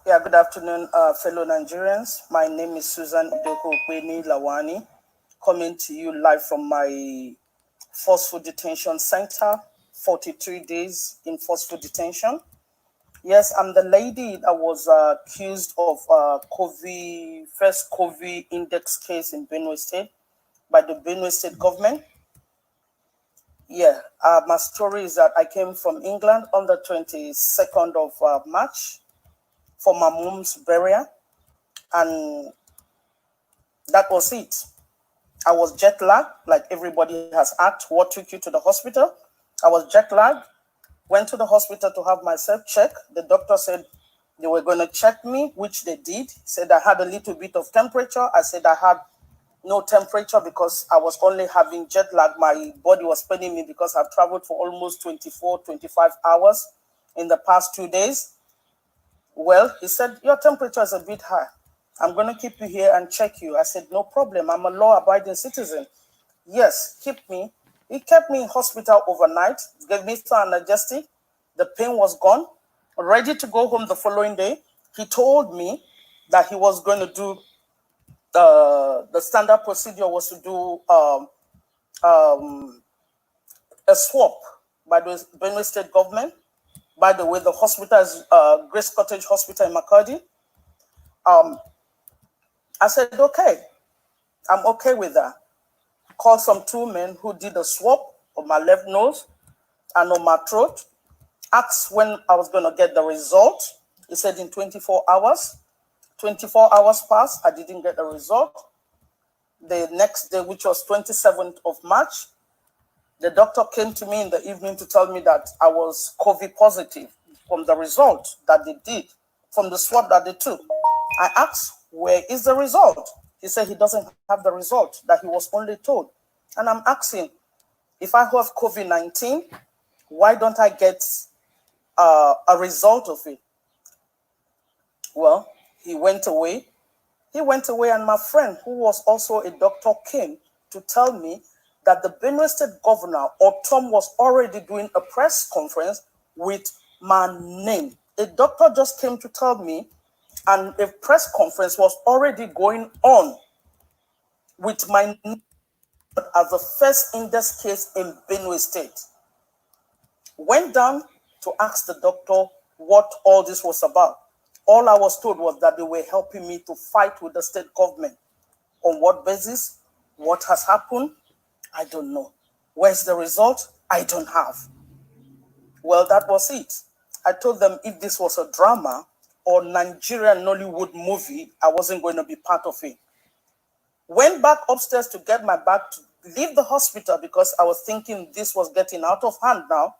Yeah, good afternoon, fellow Nigerians. My name is Susan Idoko Ukweni Lawani, coming to you live from my forceful detention center, 43 days in forceful detention. Yes, I'm the lady that was accused of first COVID index case in Benue State by the Benue State government. Yeah, my story is that I came from England on the 22nd of March for my mom's burial, and that was it. I was jet lagged, like everybody has asked, what took you to the hospital? I was jet lagged, went to the hospital to have myself checked. The doctor said they were going to check me, which they did. Said I had a little bit of temperature. I said I had no temperature because I was only having jet lag. My body was paining me because I've traveled for almost 24, 25 hours in the past 2 days. Well, he said, your temperature is a bit high. I'm going to keep you here and check you. I said, no problem. I'm a law-abiding citizen. Yes, keep me. He kept me in hospital overnight, gave me some analgesic. The pain was gone, ready to go home the following day. He told me that he was going to do, the standard procedure was to do a swap by the Benue State government. By the way, the hospital is Grace Cottage Hospital in Makadi. I said, okay, I'm okay with that. Called some two men who did a swap on my left nose and on my throat. Asked when I was going to get the result. He said in 24 hours. 24 hours passed. I didn't get the result. The next day, which was 27th of March, the doctor came to me in the evening to tell me that I was COVID positive from the result that they did, from the swab that they took. I asked, where is the result? He said he doesn't have the result, that he was only told. And I'm asking, if I have COVID-19, why don't I get a result of it? Well, he went away. He went away, and my friend, who was also a doctor, came to tell me that the Benue State governor, Otom, was already doing a press conference with my name. A doctor just came to tell me, and a press conference was already going on with my name as the first index case in Benue State. Went down to ask the doctor what all this was about. All I was told was that they were helping me to fight with the state government. On what basis? What has happened? I don't know. Where's the result? I don't have. Well, that was it. I told them if this was a drama or Nigerian Nollywood movie, I wasn't going to be part of it. Went back upstairs to get my bag to leave the hospital because I was thinking this was getting out of hand now.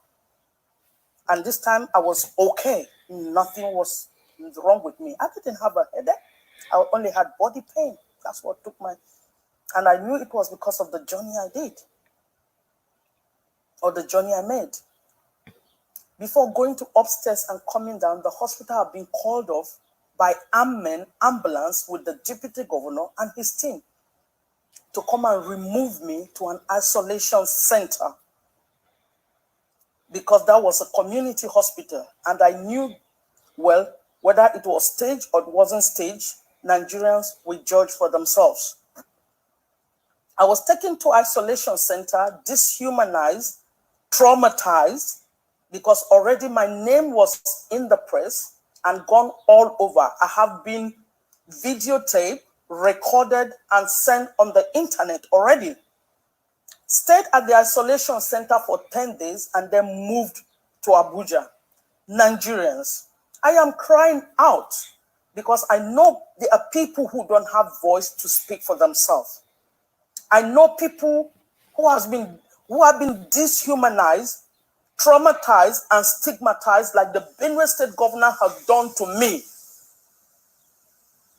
And this time I was okay. Nothing was wrong with me. I didn't have a headache. I only had body pain. That's what took my... And I knew it was because of the journey I did, or the journey I made. Before going to upstairs and coming down, the hospital had been called off by ambulance with the deputy governor and his team to come and remove me to an isolation center, because that was a community hospital. And I knew, well, whether it was staged or it wasn't staged, Nigerians will judge for themselves. I was taken to isolation center, dehumanized, traumatized, because already my name was in the press and gone all over. I have been videotaped, recorded, and sent on the internet already. Stayed at the isolation center for 10 days and then moved to Abuja. Nigerians, I am crying out because I know there are people who don't have voice to speak for themselves. I know people who have been dehumanized, traumatized, and stigmatized like the Benue State governor has done to me.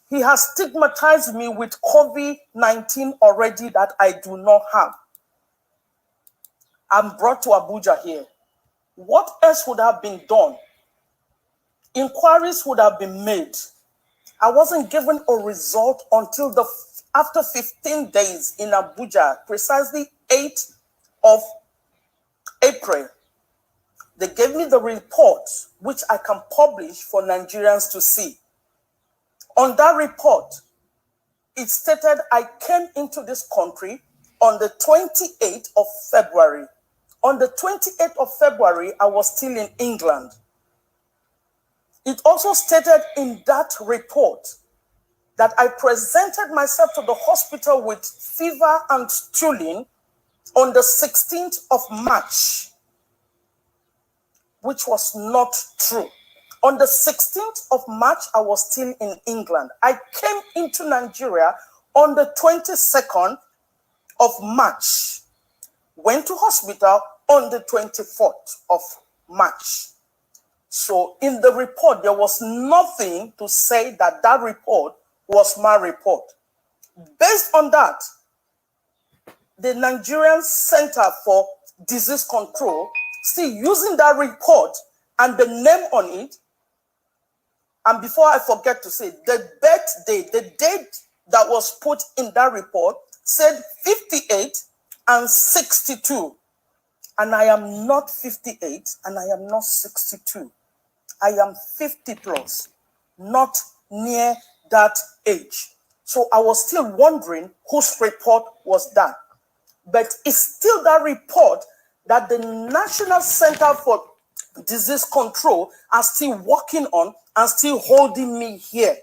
He has stigmatized me with COVID-19 already that I do not have. I'm brought to Abuja here. What else would have been done? Inquiries would have been made. I wasn't given a result until after 15 days in Abuja, precisely 8th of April. They gave me the report, which I can publish for Nigerians to see. On that report, it stated I came into this country on the 28th of February. On the 28th of February, I was still in England. It also stated in that report that I presented myself to the hospital with fever and stooling on the 16th of March, which was not true. On the 16th of March, I was still in England. I came into Nigeria on the 22nd of March, went to hospital on the 24th of March. So in the report, there was nothing to say that that report was my report. Based on that, the Nigerian Center for Disease Control, still using that report and the name on it, and before I forget to say, the birthday, the date that was put in that report said 58 and 62. And I am not 58 and I am not 62. I am 50 plus, not near that age. So I was still wondering whose report was that. But it's still that report that the National Center for Disease Control are still working on and still holding me here.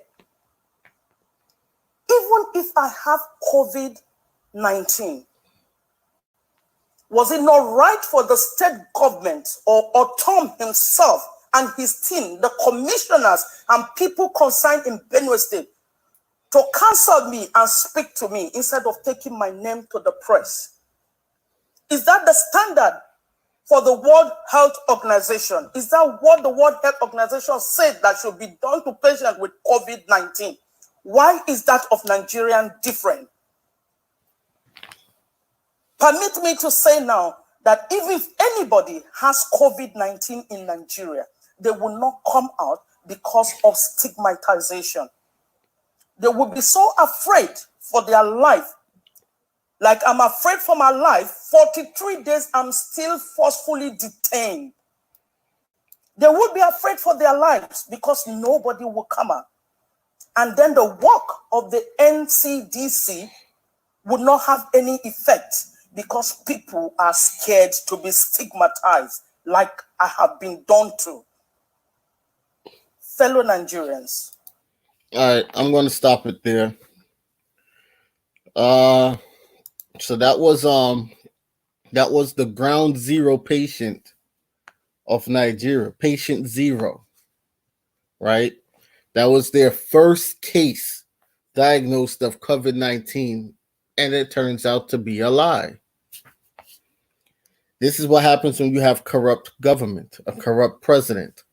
Even if I have COVID-19, was it not right for the state government or Tom himself and his team, the commissioners and people concerned in Benue State, to cancel me and speak to me instead of taking my name to the press? Is that the standard for the World Health Organization? Is that what the World Health Organization said that should be done to patients with COVID-19? Why is that of Nigerian different? Permit me to say now that even if anybody has COVID-19 in Nigeria, they will not come out because of stigmatization. They will be so afraid for their life. Like I'm afraid for my life. 43 days, I'm still forcefully detained. They would be afraid for their lives because nobody will come out. And then the work of the NCDC would not have any effect because people are scared to be stigmatized like I have been done to. Fellow Nigerians. All right, I'm going to stop it there. So that was the ground zero patient of Nigeria, patient zero, right? That was their first case diagnosed of COVID-19, and it turns out to be a lie. This is what happens when you have corrupt government, a corrupt president.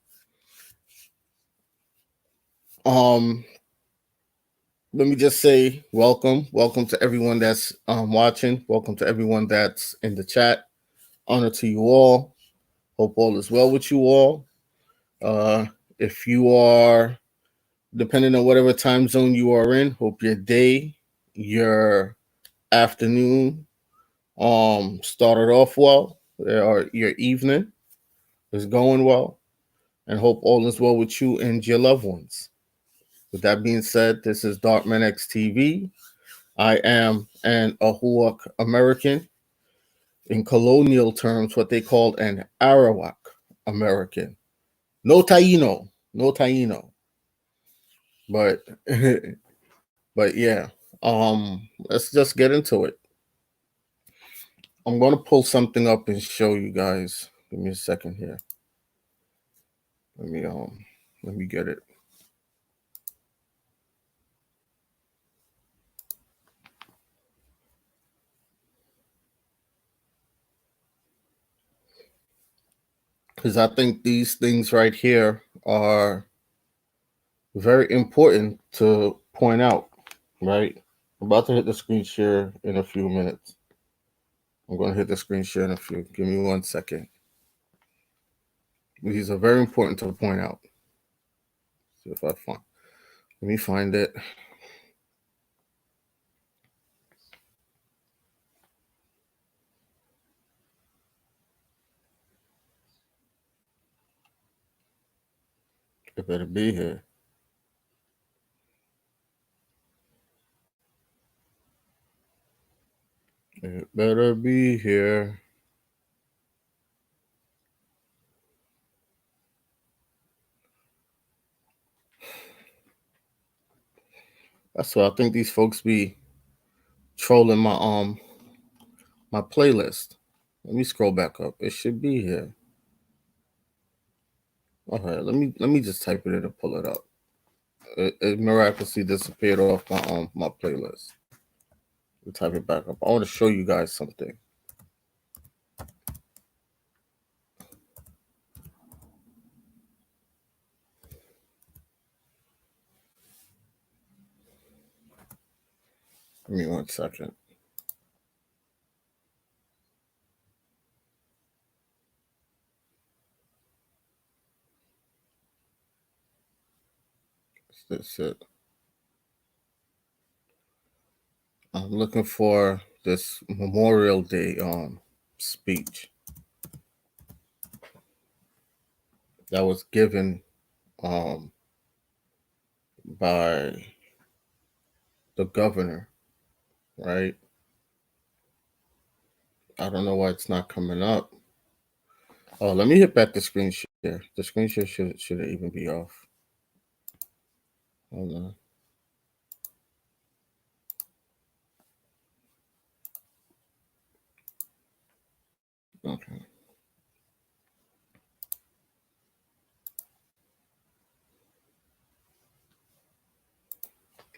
Let me just say welcome to everyone that's watching. Welcome to everyone that's in the chat. Honor to you all. Hope all is well with you all. If you are, depending on whatever time zone you are in, hope your day, your afternoon, started off well, or your evening is going well, and hope all is well with you and your loved ones. With that being said, this is Darkman X TV. I am an Ahuak American. In colonial terms, what they called an Arawak American. No Taino. But but yeah. Let's just get into it. I'm gonna pull something up and show you guys. Give me a second here. Let me get it. Because I think these things right here are very important to point out, right? I'm about to hit the screen share in a few minutes. I'm going to hit the screen share in a few. Give me 1 second. These are very important to point out. See if I find. Let me find it. It better be here. It better be here. That's why I think these folks be trolling my playlist. Let me scroll back up. It should be here. All right, let me just type it in and pull it up. It miraculously disappeared off my playlist. We type it back up. I want to show you guys something. Give me 1 second. That's it. I'm looking for this Memorial Day speech that was given by the governor, right? I don't know why it's not coming up. Oh, let me hit back the screen share. The screen share should even be off. Hold on. Okay.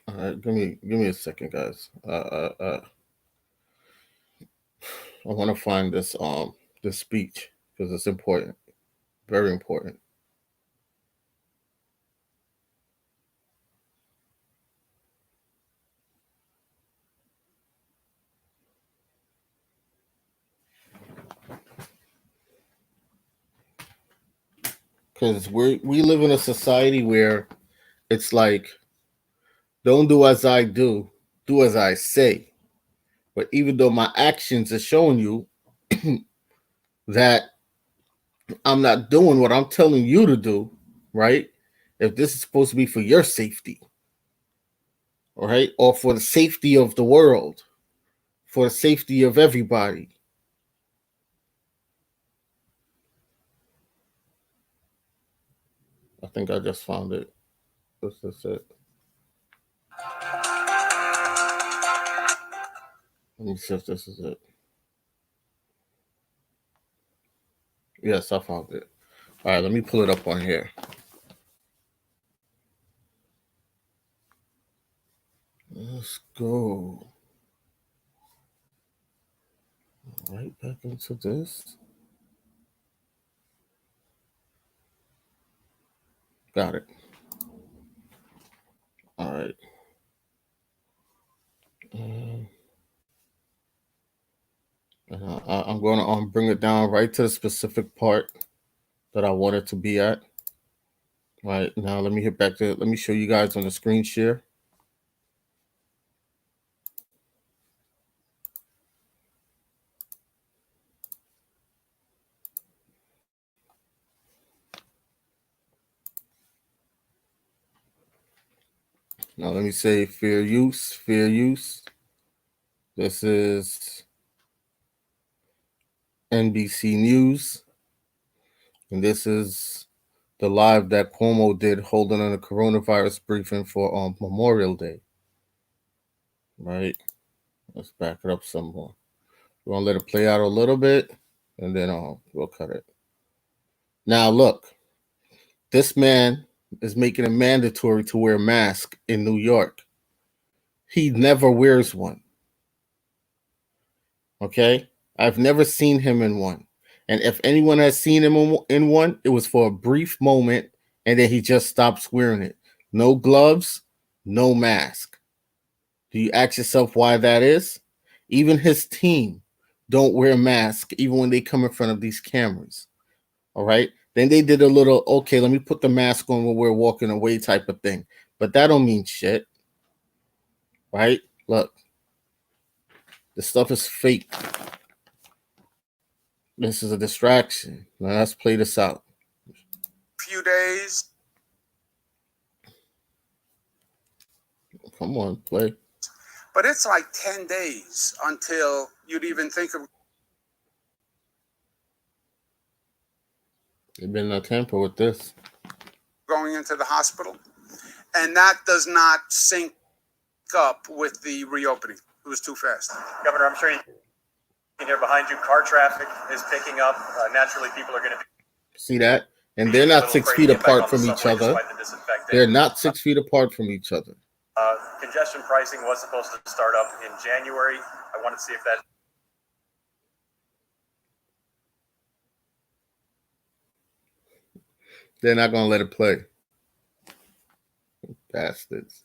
All right, give me a second, guys. I want to find this speech because it's important, very important. Because we live in a society where it's like, don't do as I do, do as I say. But even though my actions are showing you that I'm not doing what I'm telling you to do, right? If this is supposed to be for your safety, all right, or for the safety of the world, for the safety of everybody. I think I just found it. This is it. Let me see if this is it. Yes, I found it. All right, let me pull it up on here. Let's go right back into this. Got it. All right. I'm going to bring it down right to the specific part that I want it to be at. Right now, let me hit back to. Let me show you guys on the screen share. Now let me say fair use, fair use. This is NBC News, and this is the live that Cuomo did holding on a coronavirus briefing for Memorial Day. Right? Let's back it up some more. We're gonna let it play out a little bit, and then we'll cut it. Now look, this man is making it mandatory to wear a mask in New York. He never wears one. Okay? I've never seen him in one. And if anyone has seen him in one, it was for a brief moment and then he just stops wearing it. No gloves, no mask. Do you ask yourself why that is? Even his team don't wear a mask even when they come in front of these cameras. All right? Then they did a little, okay, let me put the mask on when we're walking away type of thing. But that don't mean shit. Right? Look. This stuff is fake. This is a distraction. Now let's play this out. Few days. Come on, play. but it's like 10 days until you'd even think of They've been a tamper with this. going into the hospital. And that does not sync up with the reopening. It was too fast. Governor, I'm sure you can hear behind you, car traffic is picking up. Naturally, people are going to See that? And they're not 6 feet apart from each other. They're not 6 feet apart from each other. Congestion pricing was supposed to start up in January. I wanted to see if that. They're not going to let it play. Bastards.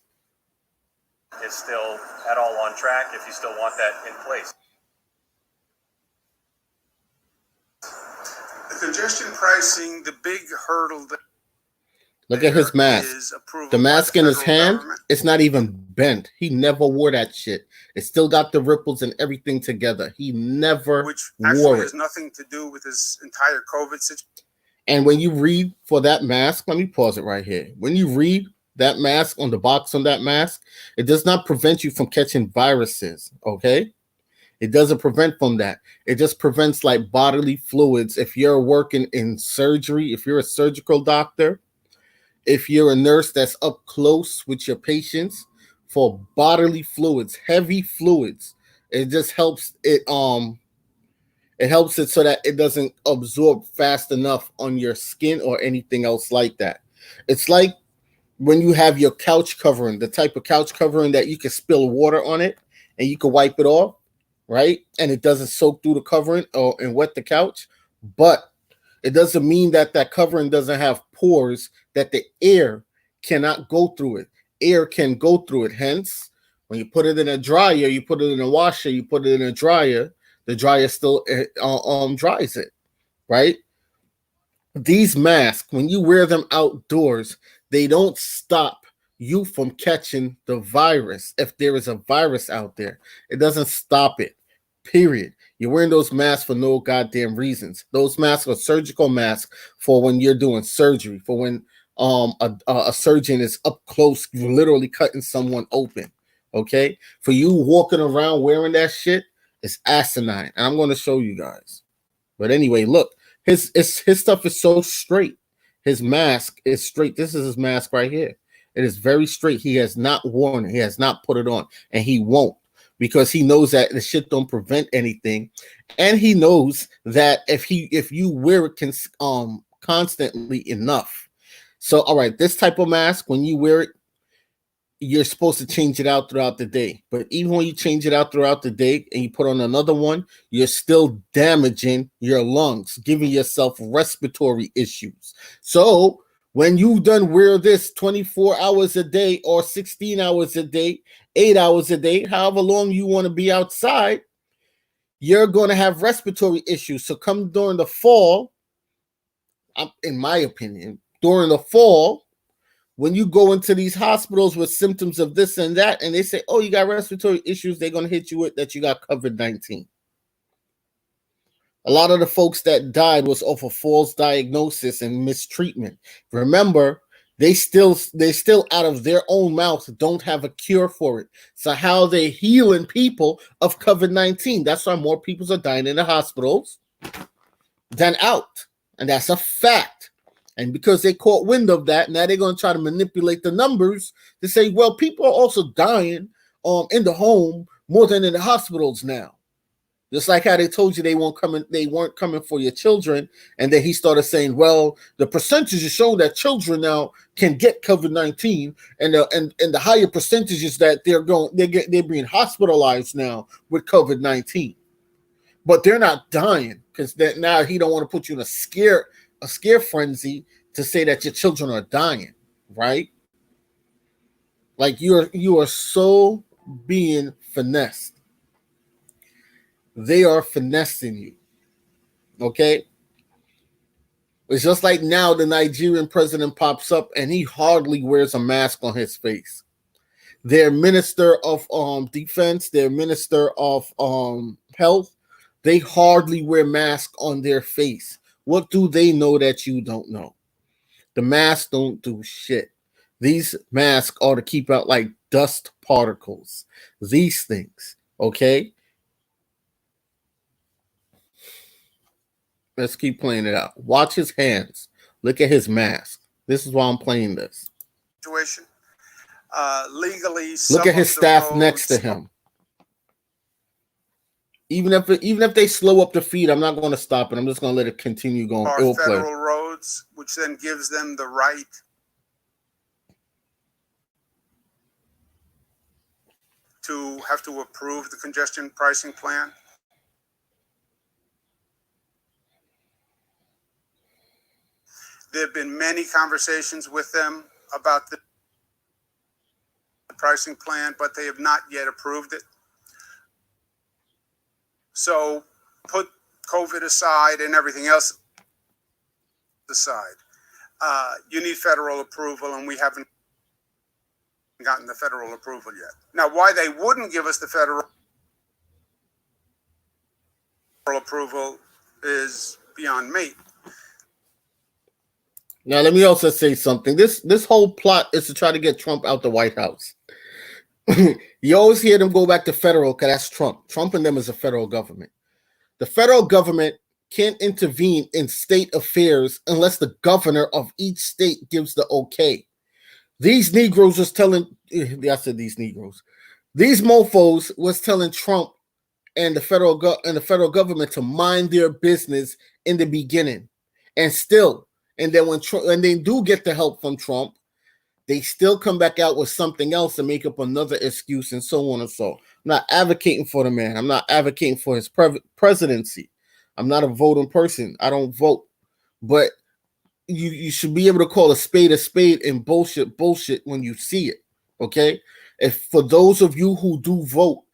Is still at all on track if you still want that in place. The congestion pricing, the big hurdle that Look at his mask. is approval The by mask in his federal hand, government. it's not even bent. He never wore that shit. It still got the ripples and everything together. He never Which wore actually it. has nothing to do with his entire COVID situation. And when you read for that mask, let me pause it right here. When you read that mask on the box on that mask, it does not prevent you from catching viruses, okay? It doesn't prevent from that. It just prevents like bodily fluids. If you're working in surgery, if you're a surgical doctor, if you're a nurse that's up close with your patients for bodily fluids, heavy fluids, it just helps it helps it so that it doesn't absorb fast enough on your skin or anything else like that. It's like when you have your couch covering, the type of couch covering that you can spill water on it and you can wipe it off, right? And it doesn't soak through the covering and wet the couch. But it doesn't mean that that covering doesn't have pores that the air cannot go through it. Air can go through it. Hence, when you put it in a dryer, you put it in a washer, you put it in a dryer, the dryer still dries it, right? These masks, when you wear them outdoors, they don't stop you from catching the virus. If there is a virus out there, it doesn't stop it, period. You're wearing those masks for no goddamn reasons. Those masks are surgical masks for when you're doing surgery, for when a surgeon is up close, literally cutting someone open, okay? For you walking around wearing that shit, it's asinine, and I'm going to show you guys. But anyway, look, his stuff is so straight. His mask is straight. This is his mask right here. It is very straight. He has not worn it. He has not put it on, and he won't, because he knows that the shit don't prevent anything, and he knows that if you wear it constantly enough. So, all right, this type of mask, when you wear it, you're supposed to change it out throughout the day. But even when you change it out throughout the day and you put on another one, you're still damaging your lungs, giving yourself respiratory issues. So when you done wear this 24 hours a day or 16 hours a day, 8 hours a day, however long you want to be outside, you're going to have respiratory issues. So come during the fall, in my opinion, during the fall, when you go into these hospitals with symptoms of this and that, and they say, oh, you got respiratory issues, they're going to hit you with that you got COVID-19. A lot of the folks that died was off of false diagnosis and mistreatment. Remember, they still out of their own mouth don't have a cure for it. So how they healing people of COVID-19? That's why more people are dying in the hospitals than out. And that's a fact. And because they caught wind of that, now they're going to try to manipulate the numbers to say, well, people are also dying in the home more than in the hospitals now. Just like how they told you they weren't coming for your children, and then he started saying, well, the percentages show that children now can get COVID-19, and the higher percentages that they're being hospitalized now with COVID-19, but they're not dying because now he don't want to put you in a scare frenzy to say that your children are dying, right? Like you are so being finessed. They are finessing you. Okay? It's just like now the Nigerian president pops up and he hardly wears a mask on his face. Their minister of defense, their minister of health, they hardly wear masks on their face. What do they know that you don't know? The masks don't do shit. These masks are to keep out like dust particles. These things, okay? Let's keep playing it out. Watch his hands. Look at his mask. This is why I'm playing this. Situation. Legally, Look at his staff next to him. Even if they slow up the feed, I'm not going to stop it. I'm just going to let it continue going. Are It will play. federal roads, which then gives them the right to have to approve the congestion pricing plan. There have been many conversations with them about the pricing plan, but they have not yet approved it. So put COVID aside and everything else aside. You need federal approval, and we haven't gotten the federal approval yet. Now, why they wouldn't give us the federal approval is beyond me. Now, let me also say something. This whole plot is to try to get Trump out the White House. You always hear them go back to federal because that's Trump. Trump and them is a federal government. The federal government can't intervene in state affairs unless the governor of each state gives the okay. These Negroes was telling, I said these Negroes, these mofos was telling Trump and the federal government to mind their business in the beginning, and then when they do get the help from Trump, they still come back out with something else and make up another excuse and so on and so on. I'm not advocating for the man. I'm not advocating for his presidency. I'm not a voting person. I don't vote. But you should be able to call a spade and bullshit when you see it, okay? If for those of you who do vote,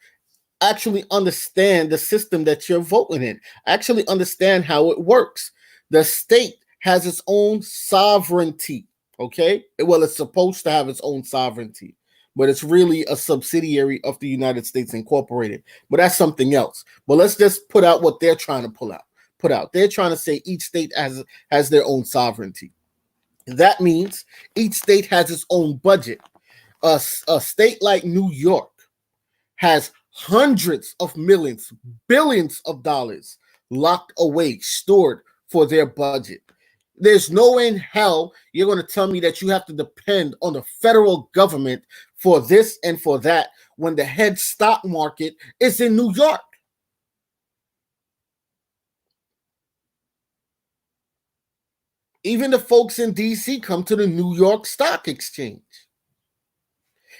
actually understand the system that you're voting in. Actually understand how it works. The state has its own sovereignty. Okay, well, it's supposed to have its own sovereignty, but it's really a subsidiary of the United States Incorporated. But that's something else. But let's just put out what they're trying to put out. They're trying to say each state has their own sovereignty. That means each state has its own budget. A state like New York has hundreds of millions, billions of dollars locked away, stored for their budget. There's no way in hell you're going to tell me that you have to depend on the federal government for this and for that when the head stock market is in New York. Even the folks in DC come to the New York Stock Exchange.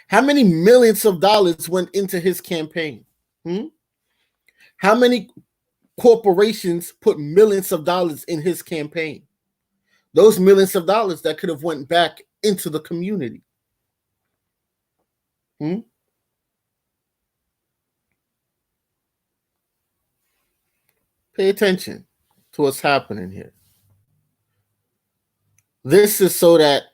How many millions of dollars went into his campaign? How many corporations put millions of dollars in his campaign? Those millions of dollars that could have went back into the community. Pay attention to what's happening here. This is so that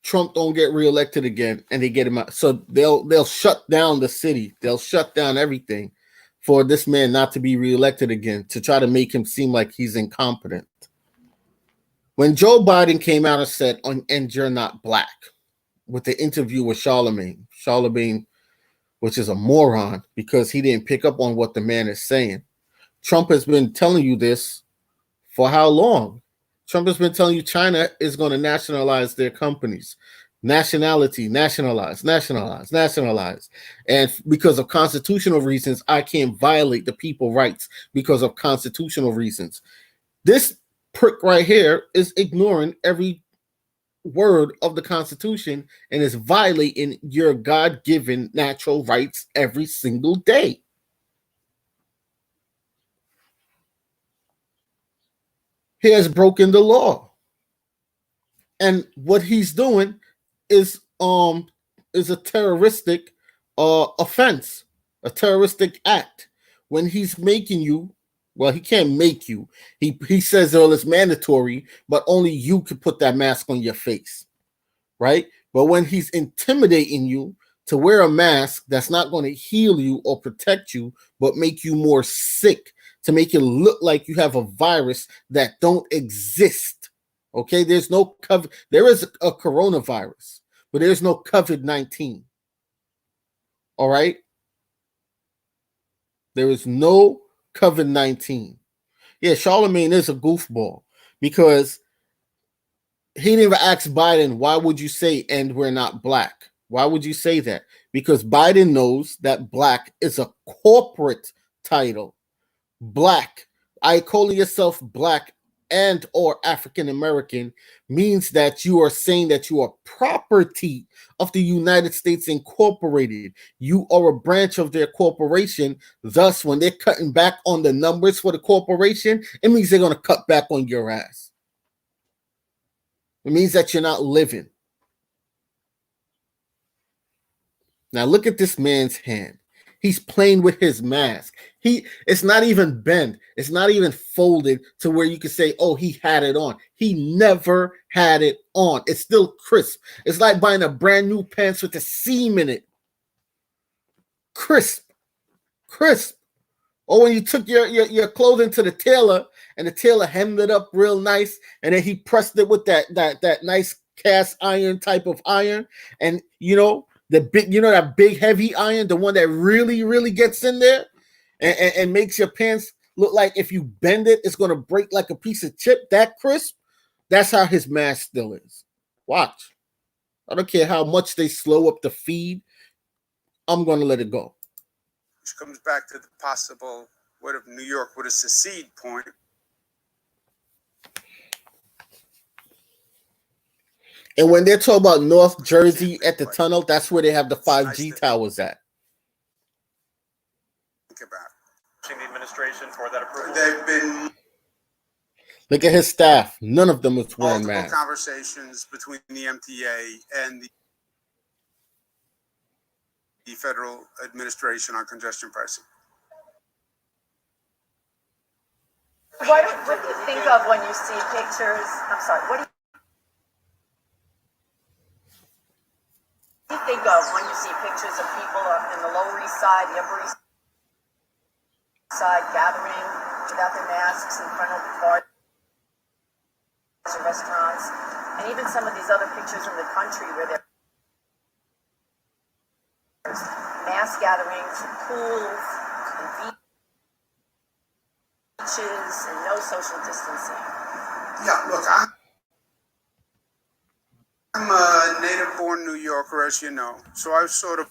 Trump don't get reelected again and they get him out. So they'll shut down the city. They'll shut down everything for this man not to be reelected again, to try to make him seem like he's incompetent. When Joe Biden came out and said, and you're not black, with the interview with Charlemagne, which is a moron because he didn't pick up on what the man is saying. Trump has been telling you this for how long? Trump has been telling you China is going to nationalize their companies. Nationality, nationalize. And because of constitutional reasons, I can't violate the people's rights because of constitutional reasons. This prick right here is ignoring every word of the Constitution and is violating your God-given natural rights every single day. He has broken the law. And what he's doing is a terroristic offense, a terroristic act. When he's making you, well, he can't make you. He says, well, it's mandatory, but only you can put that mask on your face, right? But when he's intimidating you to wear a mask that's not going to heal you or protect you, but make you more sick, to make it look like you have a virus that don't exist, okay? There's no COVID. There is a coronavirus, but there's no COVID-19. All right. There is no COVID-19. Yeah, Charlemagne is a goofball because he didn't even ask Biden, why would you say, and we're not black? Why would you say that? Because Biden knows that black is a corporate title. Black, I calling yourself black and or African American means that you are saying that you are property of the United States Incorporated. You are a branch of their corporation. Thus, when they're cutting back on the numbers for the corporation, it means they're going to cut back on your ass. It means that you're not living. Now look at this man's hand. He's playing with his mask. It's not even bent. It's not even folded to where you can say, oh, he had it on. He never had it on. It's still crisp. It's like buying a brand new pants with a seam in it. Crisp. Or when you took your clothing to the tailor and the tailor hemmed it up real nice, and then he pressed it with that nice cast iron type of iron, and that big heavy iron, the one that really, really gets in there and makes your pants look like if you bend it, it's going to break like a piece of chip. That crisp, that's how his mask still is. Watch. I don't care how much they slow up the feed. I'm going to let it go. Which comes back to the possible, what if New York would have secede point? And when they're talking about North Jersey at the tunnel, that's where they have the 5G towers at. Think about The administration for that approval. They've been Look at his staff. None of them is wearing multiple masks. conversations between the MTA and the federal administration on congestion pricing. What do you think of when you see pictures? I'm sorry. What do you think of when you see pictures of people in the Lower East Side, the Upper East Side, gathering without their masks in front of bars or restaurants, and even some of these other pictures in the country where there's mass gatherings, pools, and beaches, and no social distancing? Yeah, look, I'm a native-born New Yorker, as you know, so I was sort of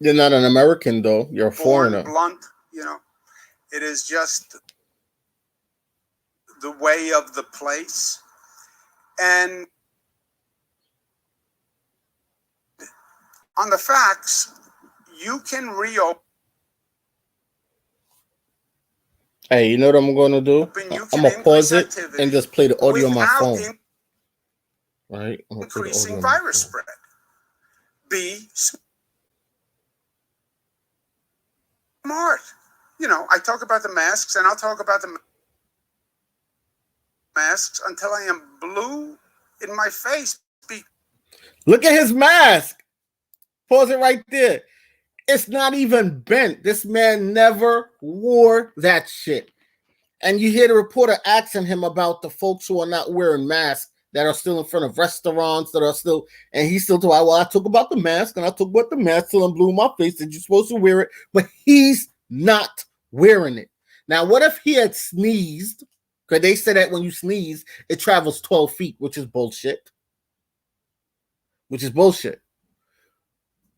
You're not an American, though. You're a born foreigner. blunt, you know. It is just the way of the place. And on the facts, you can reopen. Hey, you know what I'm going to do? You I'm can going to pause increase it activity and just play the audio on my without phone. Right? I'm gonna play the increasing audio on my virus phone. spread. Be smart. You know, I talk about the masks, and I'll talk about the masks until I am blue in my face. Look at his mask. Pause it right there. It's not even bent. This man never wore that shit. And you hear the reporter asking him about the folks who are not wearing masks that are still in front of restaurants that are still, and he's still talking, well, I talk about the mask and I talk about the mask till I'm blue in my face and you're supposed to wear it, but he's not wearing it. Now, what if he had sneezed? Because they say that when you sneeze, it travels 12 feet, which is bullshit.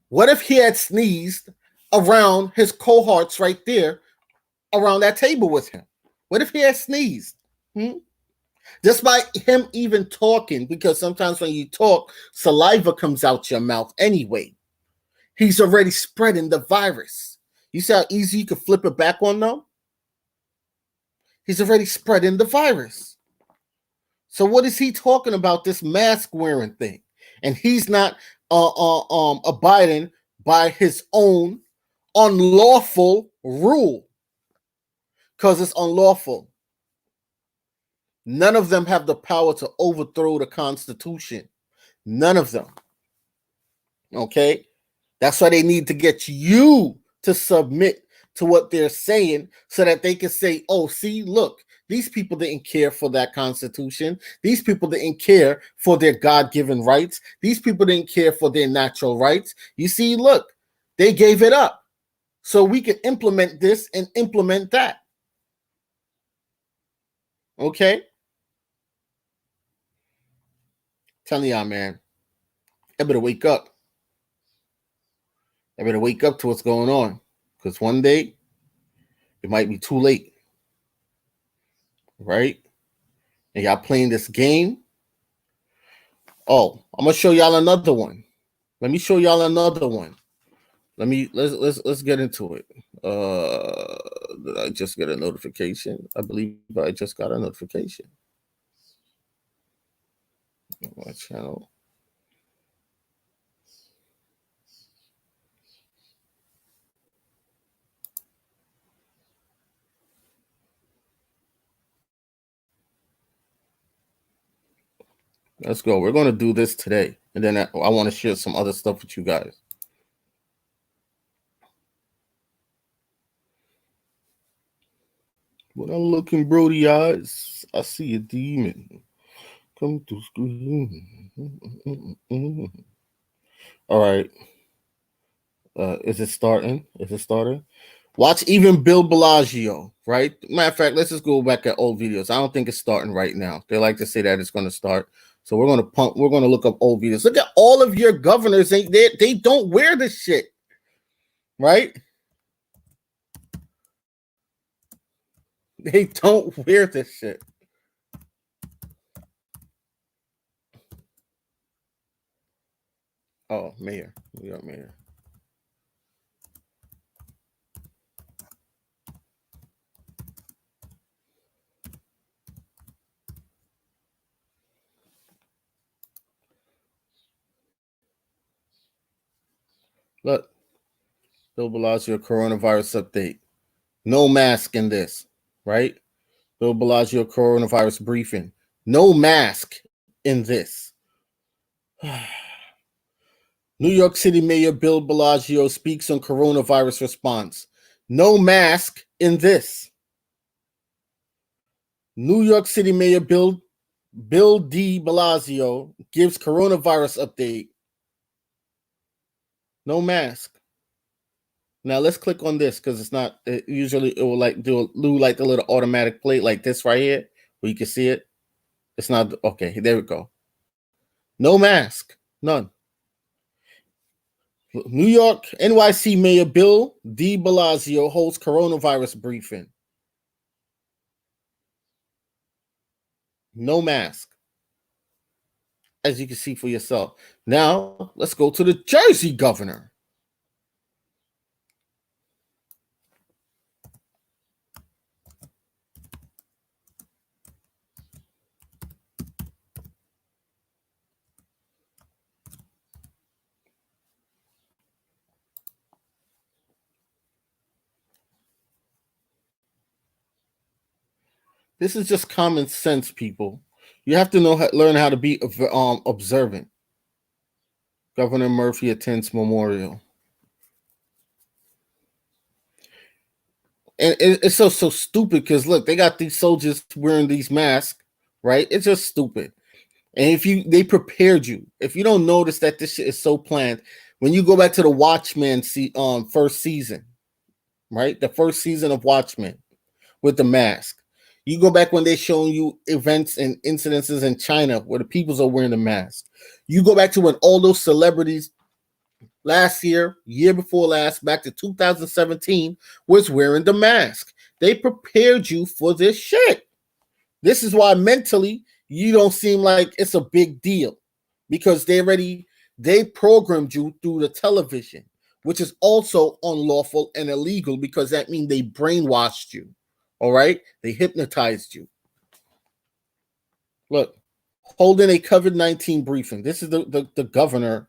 What if he had sneezed around his cohorts right there around that table with him? What if he had sneezed? Just by him even talking, because sometimes when you talk, saliva comes out your mouth anyway. He's already spreading the virus. You see how easy you could flip it back on them? He's already spreading the virus. So what is he talking about, this mask wearing thing? And he's not abiding by his own unlawful rule. Because it's unlawful. None of them have the power to overthrow the Constitution. None of them. Okay? That's why they need to get you to submit to what they're saying so that they can say, oh, see, look, these people didn't care for that Constitution. These people didn't care for their God-given rights. These people didn't care for their natural rights. You see, look, They gave it up so we can implement this and implement that. Okay? Telling y'all, man, I better wake up. I better wake up to what's going on, because one day it might be too late. Right? And y'all playing this game. Oh, I'm gonna show y'all another one. Let me show y'all another one. Let's get into it. Did I just get a notification? I believe I just got a notification. My channel. Let's go. We're going to do this today. And then I want to share some other stuff with you guys. When I'm looking Brody eyes, I see a demon come through screen. All right. Is it starting? Watch even Bill Bellagio, right? Matter of fact, let's just go back at old videos. I don't think it's starting right now. They like to say that it's going to start. So we're going to look up old videos. Look at all of your governors. They don't wear this shit, right? They don't wear this shit. Oh, mayor. New York mayor. Look, Bill Bellagio coronavirus update. No mask in this, right? Bill Bellagio coronavirus briefing. No mask in this. New York City Mayor Bill Bellagio speaks on coronavirus response. No mask in this. New York City Mayor Bill de Blasio gives coronavirus update. No mask. Now let's click on this because it's not. Usually it will do like the little automatic plate like this right here where you can see it. It's not okay. There we go. No mask. None. New York NYC Mayor Bill de Blasio holds coronavirus briefing. No mask. As you can see for yourself. Now, let's go to the Jersey governor. This is just common sense, people. You have to learn how to be observant. Governor Murphy attends memorial. And it's so stupid because look, they got these soldiers wearing these masks, right? It's just stupid. And they prepared you. If you don't notice that this shit is so planned, when you go back to the Watchmen first season, right? The first season of Watchmen with the mask. You go back when they're showing you events and incidences in China where the peoples are wearing the mask. You go back to when all those celebrities last year before last, back to 2017, was wearing the mask. They prepared you for this shit. This is why mentally you don't seem like it's a big deal because they programmed you through the television, which is also unlawful and illegal because that means they brainwashed you. All right? They hypnotized you. Look, holding a COVID-19 briefing. This is the governor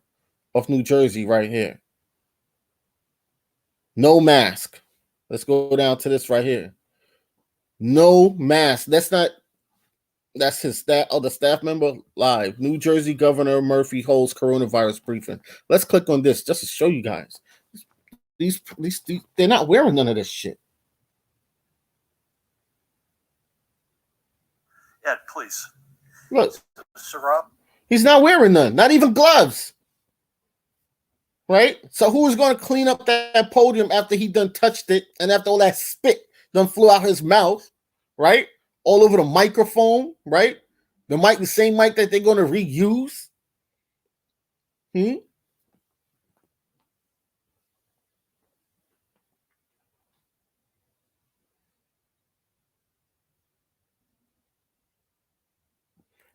of New Jersey right here. No mask. Let's go down to this right here. No mask. That's his the staff member live. New Jersey Governor Murphy holds coronavirus briefing. Let's click on this just to show you guys. These they're not wearing none of this shit. Yeah, please. Look, Sir Rob? he's not wearing none, not even gloves. right? So who is going to clean up that podium after he done touched it and after all that spit done flew out his mouth, right? All over the microphone, right? The same mic that they're going to reuse. And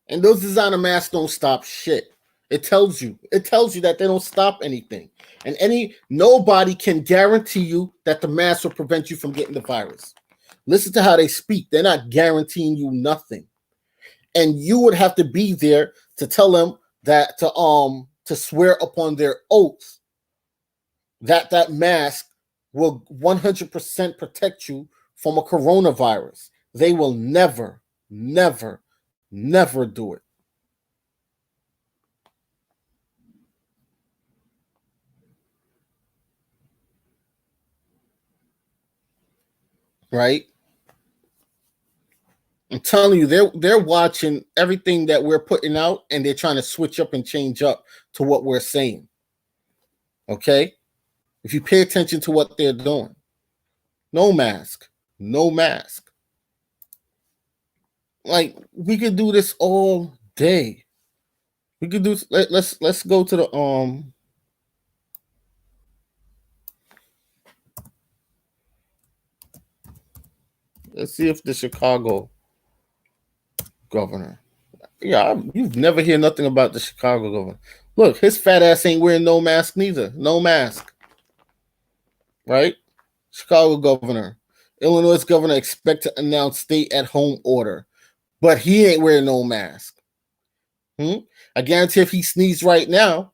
those designer masks don't stop shit. It tells you that they don't stop anything. And nobody can guarantee you that the mask will prevent you from getting the virus. Listen to how they speak. They're not guaranteeing you nothing. And you would have to be there to tell them that to swear upon their oath that mask will 100% protect you from a coronavirus. They will never, never, never do it. Right? I'm telling you, they're watching everything that we're putting out, and they're trying to switch up and change up to what we're saying. Okay? If you pay attention to what they're doing. No mask. No mask. Like, we could do this all day. We could do let's go to the let's see if the Chicago governor. Yeah, you've never hear nothing about the Chicago governor. Look, his fat ass ain't wearing no mask neither. No mask. Right? Chicago governor. Illinois governor expect to announce stay-at-home order. But he ain't wearing no mask. I guarantee if he sneezed right now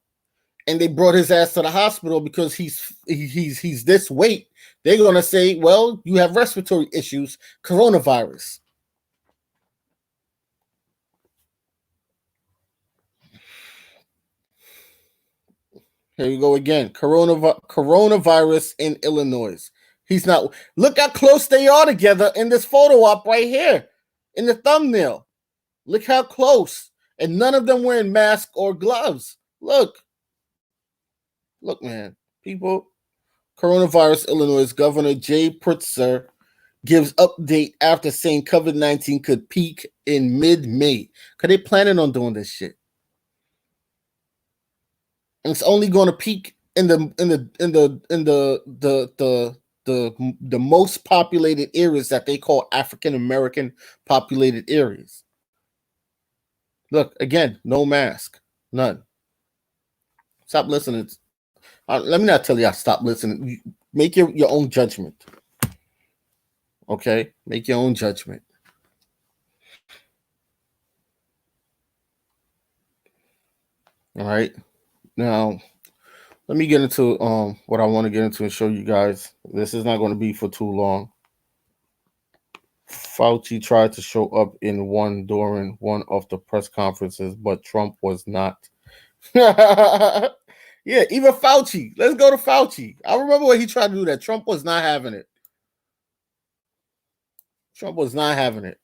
and they brought his ass to the hospital because he's this weight, they're going to say, well, you have respiratory issues, coronavirus. Here you go again. Coronavirus in Illinois. He's not. Look how close they are together in this photo op right here in the thumbnail. Look how close. And none of them wearing masks or gloves. Look, man. People, coronavirus Illinois Governor Jay Pritzker gives update after saying COVID-19 could peak in mid-May. Because they planning on doing this shit. And it's only going to peak in the most populated areas that they call African American populated areas. Look, again, no mask, none. Stop listening. Let me not tell you I stop listening. Make your own judgment. Okay? Make your own judgment. All right? Now, let me get into what I want to get into and show you guys. This is not going to be for too long. Fauci tried to show up during one of the press conferences, but Trump was not. Yeah, even Fauci. Let's go to Fauci. I remember when he tried to do that. Trump was not having it. Trump was not having it.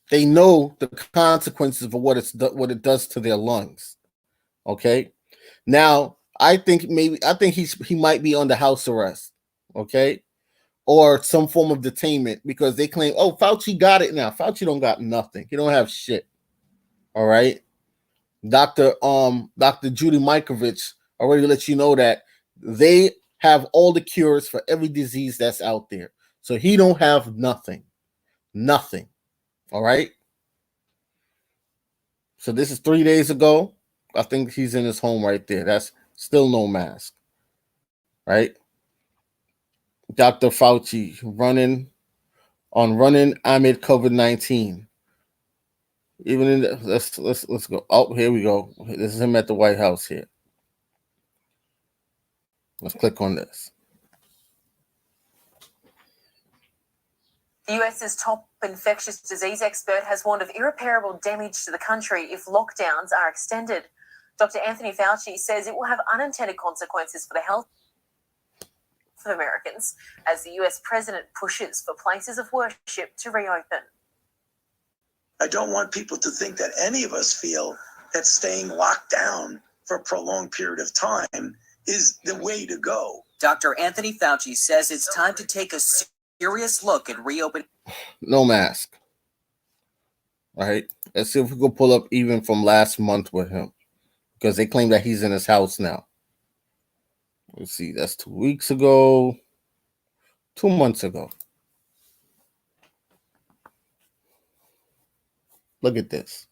They know the consequences of what it does to their lungs. Okay. Now, I think he might be under house arrest. Okay. Or some form of detainment because they claim, oh, Fauci got it now. Fauci don't got nothing. He don't have shit. All right. Dr. Judy Mikovits already let you know that they have all the cures for every disease that's out there. So he don't have nothing. Nothing. All right. So this is 3 days ago. I think he's in his home right there. That's still no mask. Right. Dr. Fauci running amid COVID-19. Even in the, let's go. Oh, here we go. This is him at the White House here. Let's click on this. The US's top infectious disease expert has warned of irreparable damage to the country if lockdowns are extended. Dr. Anthony Fauci says it will have unintended consequences for the health. of Americans as the US president pushes for places of worship to reopen. I don't want people to think that any of us feel that staying locked down for a prolonged period of time is the way to go. Dr. Anthony Fauci says it's time to take a serious look at reopening. No mask. All right. Let's see if we can pull up even from last month with him, because they claim that he's in his house now. Let's see. That's 2 weeks ago. 2 months ago. Look at this.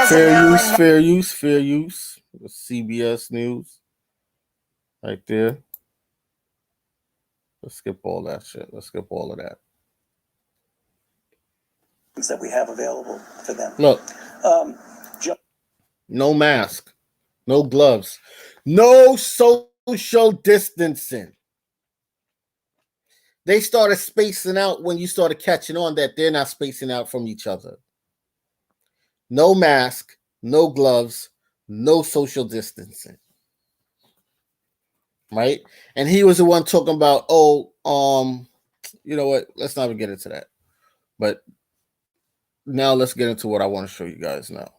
Fair use. CBS News. Right there. Let's skip all that shit. Let's skip all of that. That we have available for them. Look. No mask. No gloves. No social distancing. They started spacing out when you started catching on that they're not spacing out from each other. No mask, no gloves, no social distancing. Right? And he was the one talking about, you know what? Let's not even get into that. But now let's get into what I want to show you guys now.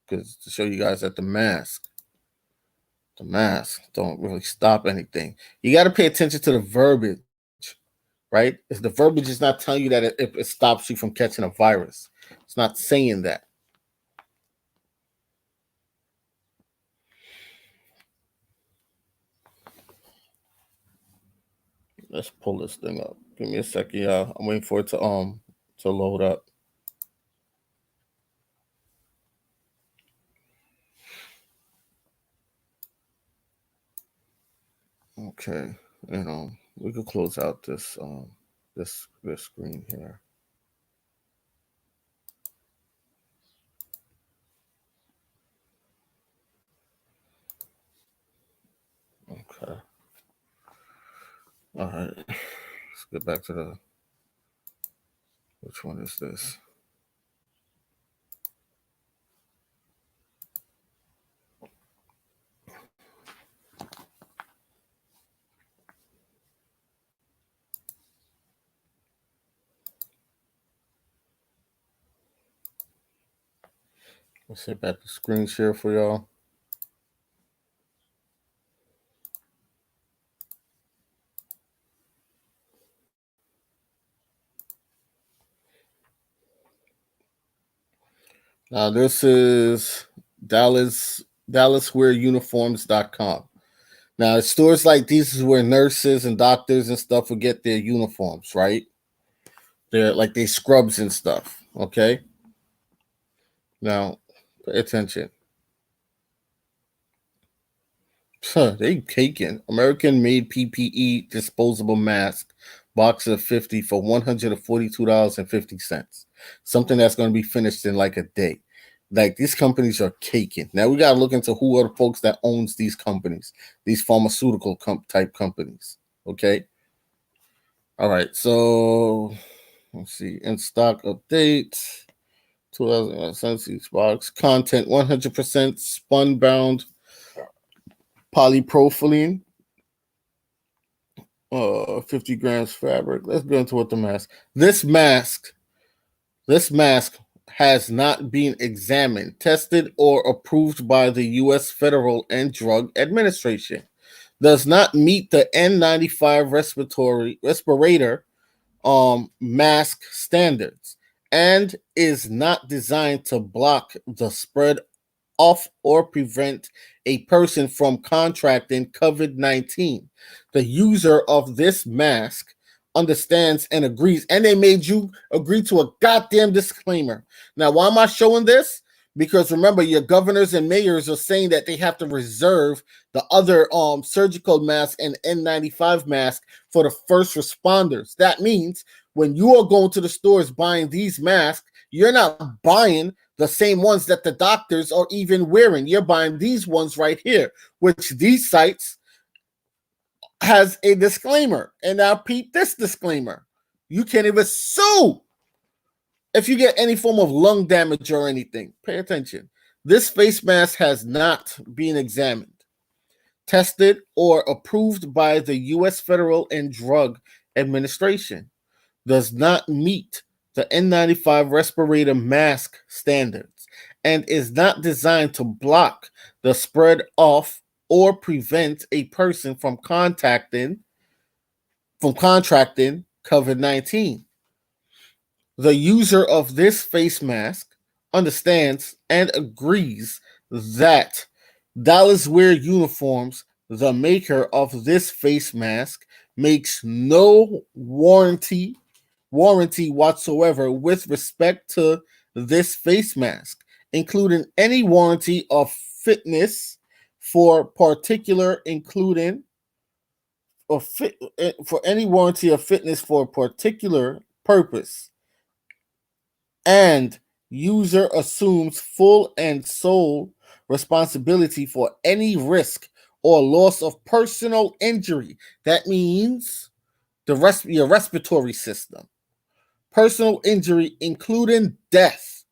Because to show you guys that the mask don't really stop anything. You got to pay attention to the verbiage. Right? If the verbiage is not telling you that it stops you from catching a virus. It's not saying that. Let's pull this thing up. Give me a second, y'all. I'm waiting for it to load up. Okay, we could close out this this screen here. Okay. All right. Let's get back to which one is this? Let's hit back the screen share for y'all. Now this is DallasWearUniforms.com. Now stores like these is where nurses and doctors and stuff will get their uniforms, right? They're like they scrubs and stuff. Okay. Now pay attention. They caking. American made PPE disposable mask, box of 50 for $142.50. Something that's going to be finished in like a day. Like these companies are caking. Now we got to look into who are the folks that owns these companies, these pharmaceutical type companies. Okay. All right. So let's see. In stock update. 2000 cents each box. Content 100% spun bound polypropylene. 50 grams fabric. Let's go into what the mask. This mask has not been examined, tested, or approved by the U.S. Federal and Drug Administration. Does not meet the N95 respirator mask standards, and is not designed to block the spread of or prevent a person from contracting COVID-19. The user of this mask understands and agrees, and they made you agree to a goddamn disclaimer. Now, why am I showing this? Because remember, your governors and mayors are saying that they have to reserve the other surgical mask and N95 mask for the first responders. That means when you are going to the stores buying these masks, you're not buying the same ones that the doctors are even wearing. You're buying these ones right here, which these sites has a disclaimer. And now peep this disclaimer. You can't even sue if you get any form of lung damage or anything. Pay attention. This face mask has not been examined. tested or approved by the U.S. Federal and Drug Administration, does not meet the N95 respirator mask standards, and is not designed to block the spread of or prevent a person from contracting COVID-19. The user of this face mask understands and agrees that Dallas Wear Uniforms, the maker of this face mask, makes no warranty whatsoever with respect to this face mask, including any warranty of fitness for particular for any warranty of fitness for a particular purpose, and user assumes full and sole responsibility for any risk or loss of personal injury. That means your respiratory system, personal injury, including death,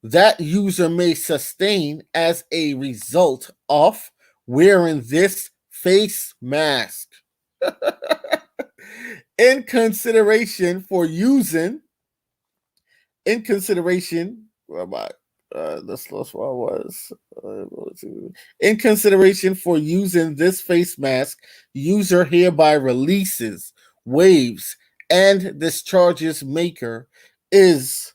that user may sustain as a result of wearing this face mask. In consideration for using this face mask, user hereby releases, waives, and discharges maker its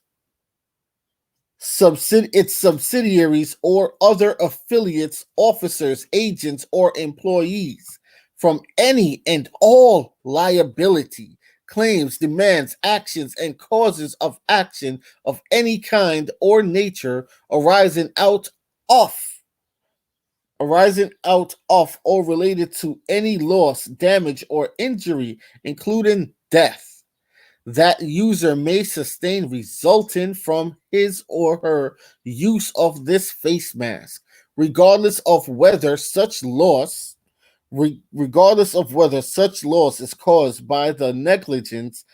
subsidiaries or other affiliates, officers, agents, or employees from any and all liability, claims, demands, actions, and causes of action of any kind or nature arising out of or related to any loss, damage, or injury, including death, that user may sustain resulting from his or her use of this face mask, regardless of whether such loss is caused by the negligence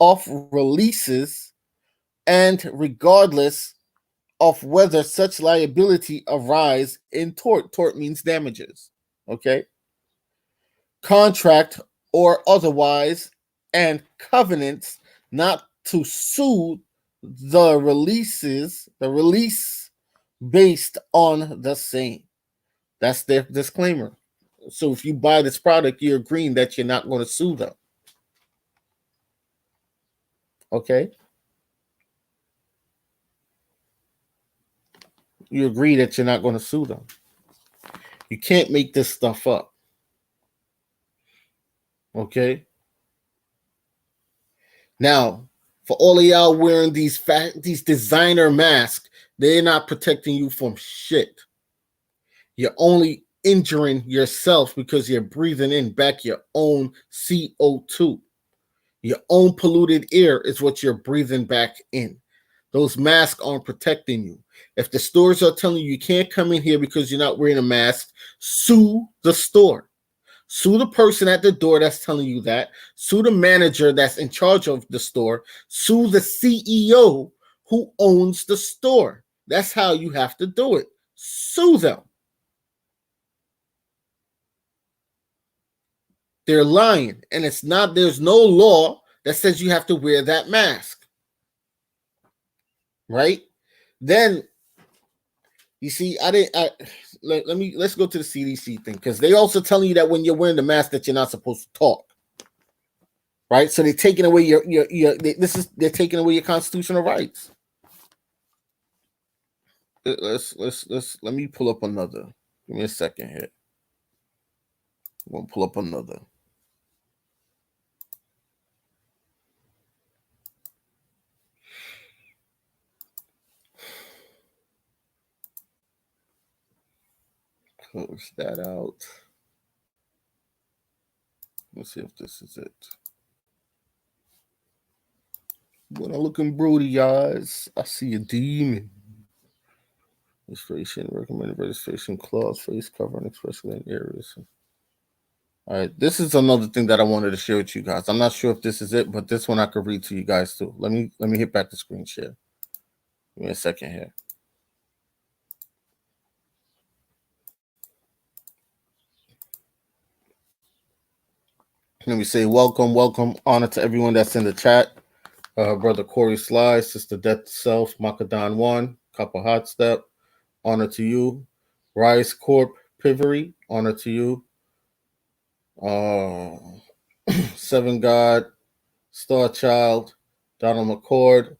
of releases, and regardless of whether such liability arise in tort. Tort means damages. Okay. Contract or otherwise, and covenants not to sue the release based on the same. That's their disclaimer. So if you buy this product, you're agreeing that you're not going to sue them. Okay? You agree that you're not going to sue them. You can't make this stuff up. Okay? Now, for all of y'all wearing these designer masks, they're not protecting you from shit. You're only injuring yourself because you're breathing in back your own CO2. Your own polluted air is what you're breathing back in. Those masks aren't protecting you. If the stores are telling you can't come in here because you're not wearing a mask, sue the store. Sue the person at the door that's telling you that. Sue the manager that's in charge of the store. Sue the CEO who owns the store. That's how you have to do it. Sue them. They're lying, and there's no law that says you have to wear that mask. Right? Then you see, let's go to the CDC thing, because they also telling you that when you're wearing the mask that you're not supposed to talk. Right? So they're taking away they're taking away your constitutional rights. Let me pull up another. Give me a second here. I'm gonna pull up another. Close that out. Let's see if this is it. When I look in Brody eyes, I see a demon. Registration, recommended registration clause, face covering, especially in areas. All right, this is another thing that I wanted to share with you guys. I'm not sure if this is it, but this one I could read to you guys too. Let me hit back the screen share. Give me a second here. Let me say welcome, honor to everyone that's in the chat. Brother Corey Sly, Sister Death Self, Makadon One, Copper Hot Step, honor to you. Rise Corp Pivery, honor to you. Seven God, Star Child, Donald McCord,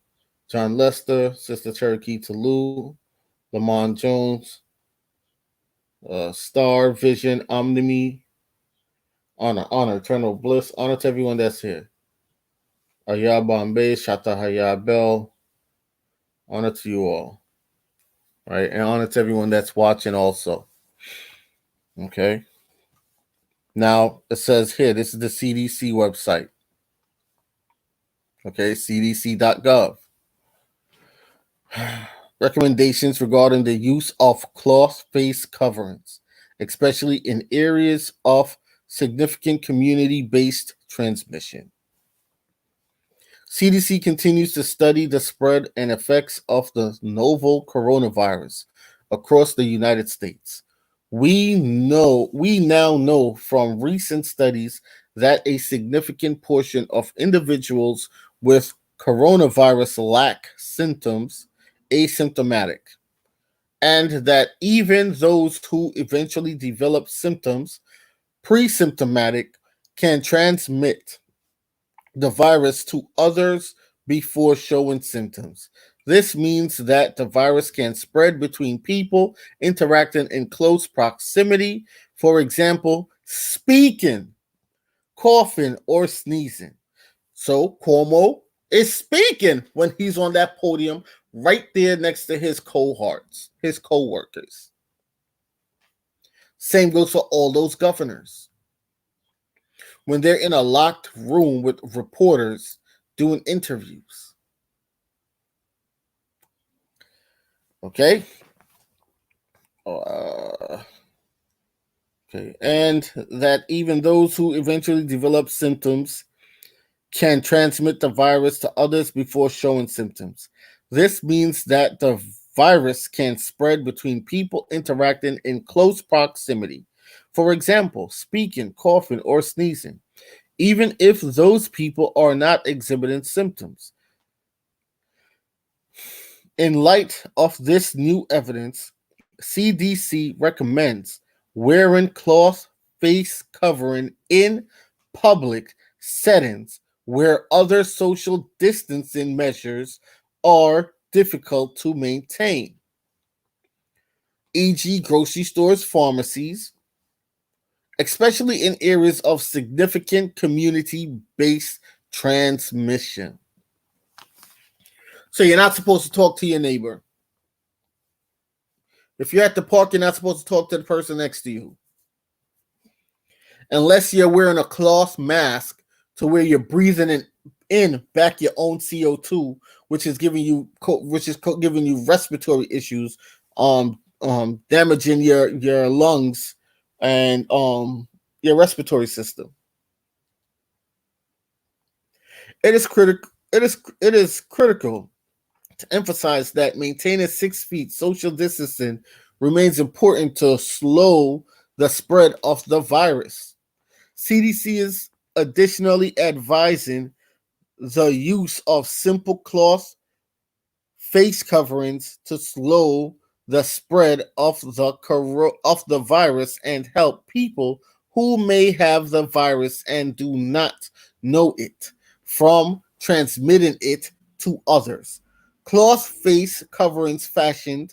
John Lester, Sister Cherokee Toulouse, Lamont Jones, Star Vision Omnimi, honor, eternal bliss, honor to everyone that's here. Aya Bombay, Shata Haya Bell, honor to you all. Right, and honor to everyone that's watching also. Okay. Now it says here, this is the CDC website. Okay, cdc.gov. Recommendations regarding the use of cloth face coverings, especially in areas of significant community-based transmission. CDC continues to study the spread and effects of the novel coronavirus across the United States. We now know from recent studies that a significant portion of individuals with coronavirus lack symptoms, asymptomatic, and that even those who eventually develop symptoms, pre-symptomatic, can transmit the virus to others before showing symptoms. This means that the virus can spread between people interacting in close proximity, for example, speaking, coughing, or sneezing. So Cuomo is speaking when he's on that podium right there next to his cohorts, his co-workers. Same goes for all those governors. When they're in a locked room with reporters doing interviews. Okay. Okay. And that even those who eventually develop symptoms can transmit the virus to others before showing symptoms. This means that the virus can spread between people interacting in close proximity. For example, speaking, coughing, or sneezing, even if those people are not exhibiting symptoms. In light of this new evidence, CDC recommends wearing cloth face covering in public settings where other social distancing measures are difficult to maintain, e.g., grocery stores, pharmacies, especially in areas of significant community-based transmission. So you're not supposed to talk to your neighbor. If you're at the park, you're not supposed to talk to the person next to you. Unless you're wearing a cloth mask to where you're breathing in back your own CO2, which is giving you respiratory issues, damaging your lungs and your respiratory system. It is critical to emphasize that maintaining 6 feet social distancing remains important to slow the spread of the virus. CDC is additionally advising the use of simple cloth face coverings to slow the spread of the virus and help people who may have the virus and do not know it from transmitting it to others. Cloth face coverings fashioned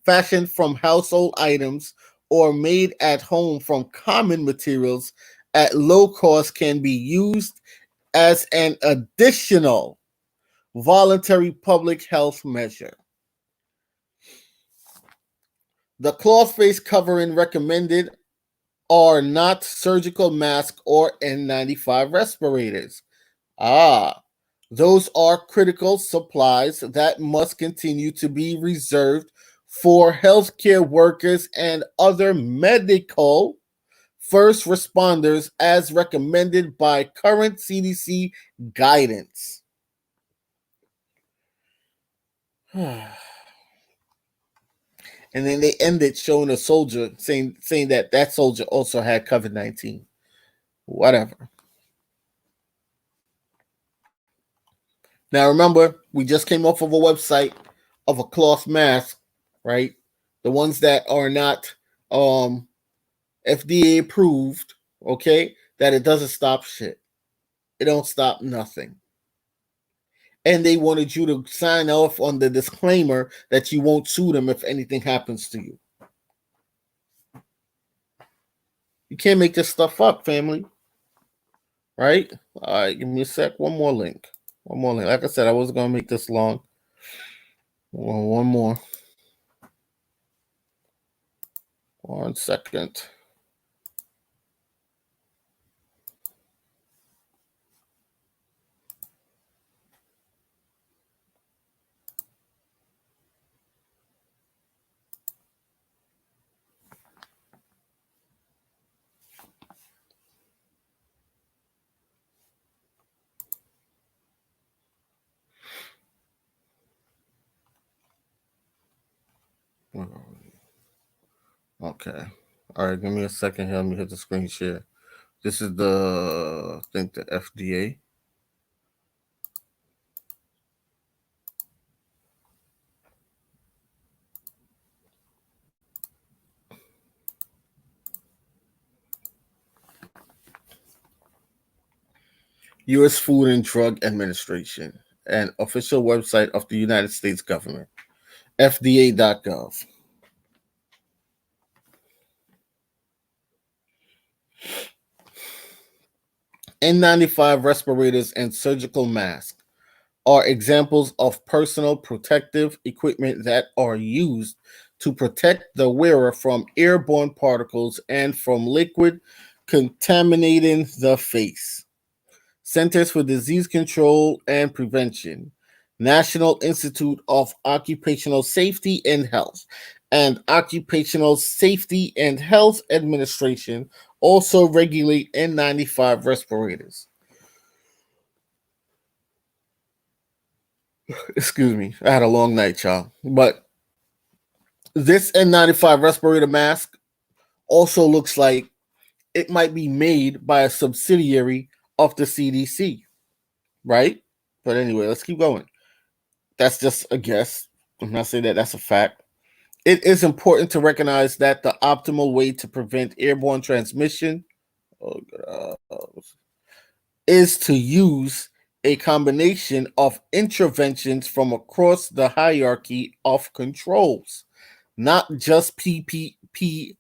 from household items or made at home from common materials at low cost can be used as an additional voluntary public health measure. The cloth face covering recommended are not surgical masks or N95 respirators. Those are critical supplies that must continue to be reserved for healthcare workers and other medical first responders as recommended by current CDC guidance. And then they ended showing a soldier saying that soldier also had COVID-19. Whatever. Now, remember, we just came off of a website of a cloth mask, right? The ones that are not FDA approved, okay? That it doesn't stop shit. It don't stop nothing. And they wanted you to sign off on the disclaimer that you won't sue them if anything happens to you. You can't make this stuff up, family. Right? All right, give me a sec. One more link. Like I said, I wasn't going to make this long. One more. 1 second. Okay. All right, give me a second here. Let me hit the screen share. This is the FDA. U.S. Food and Drug Administration, an official website of the United States government, FDA.gov. N95 respirators and surgical masks are examples of personal protective equipment that are used to protect the wearer from airborne particles and from liquid contaminating the face. Centers for Disease Control and Prevention, National Institute of Occupational Safety and Health, and Occupational Safety and Health Administration also regulate N95 respirators. Excuse me, I had a long night, y'all. But this N95 respirator mask also looks like it might be made by a subsidiary of the CDC, right? But anyway, let's keep going. That's just a guess. I'm not saying that that's a fact. It is important to recognize that the optimal way to prevent airborne transmission is to use a combination of interventions from across the hierarchy of controls, not just PPP,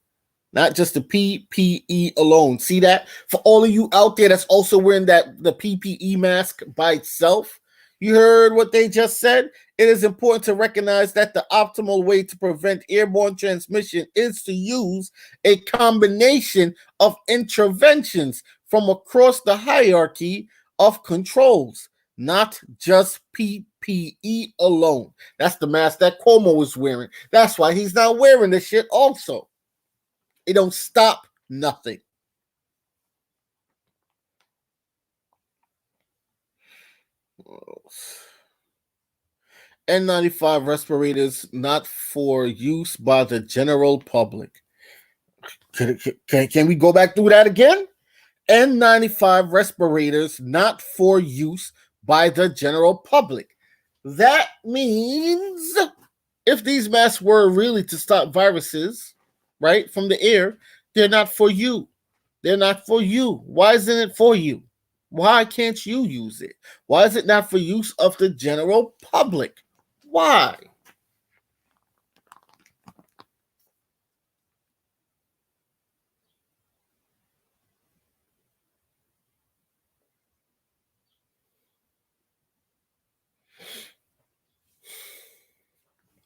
not just the PPE alone. See that? For all of you out there that's also wearing the PPE mask by itself, you heard what they just said? It is important to recognize that the optimal way to prevent airborne transmission is to use a combination of interventions from across the hierarchy of controls, not just PPE alone. That's the mask that Cuomo is wearing. That's why he's not wearing this shit also. It don't stop nothing. N95 respirators not for use by the general public. Can we go back through that again? N95 respirators not for use by the general public. That means if these masks were really to stop viruses, right, from the air, they're not for you. They're not for you. Why isn't it for you? Why can't you use it? Why is it not for use of the general public? Why?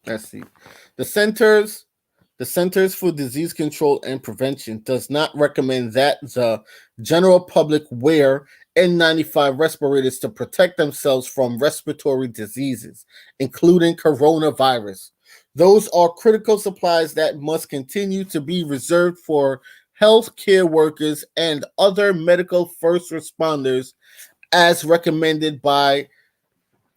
Let's see. The Centers for Disease Control and Prevention does not recommend that the general public wear N95 respirators to protect themselves from respiratory diseases, including coronavirus. Those are critical supplies that must continue to be reserved for healthcare workers and other medical first responders as recommended by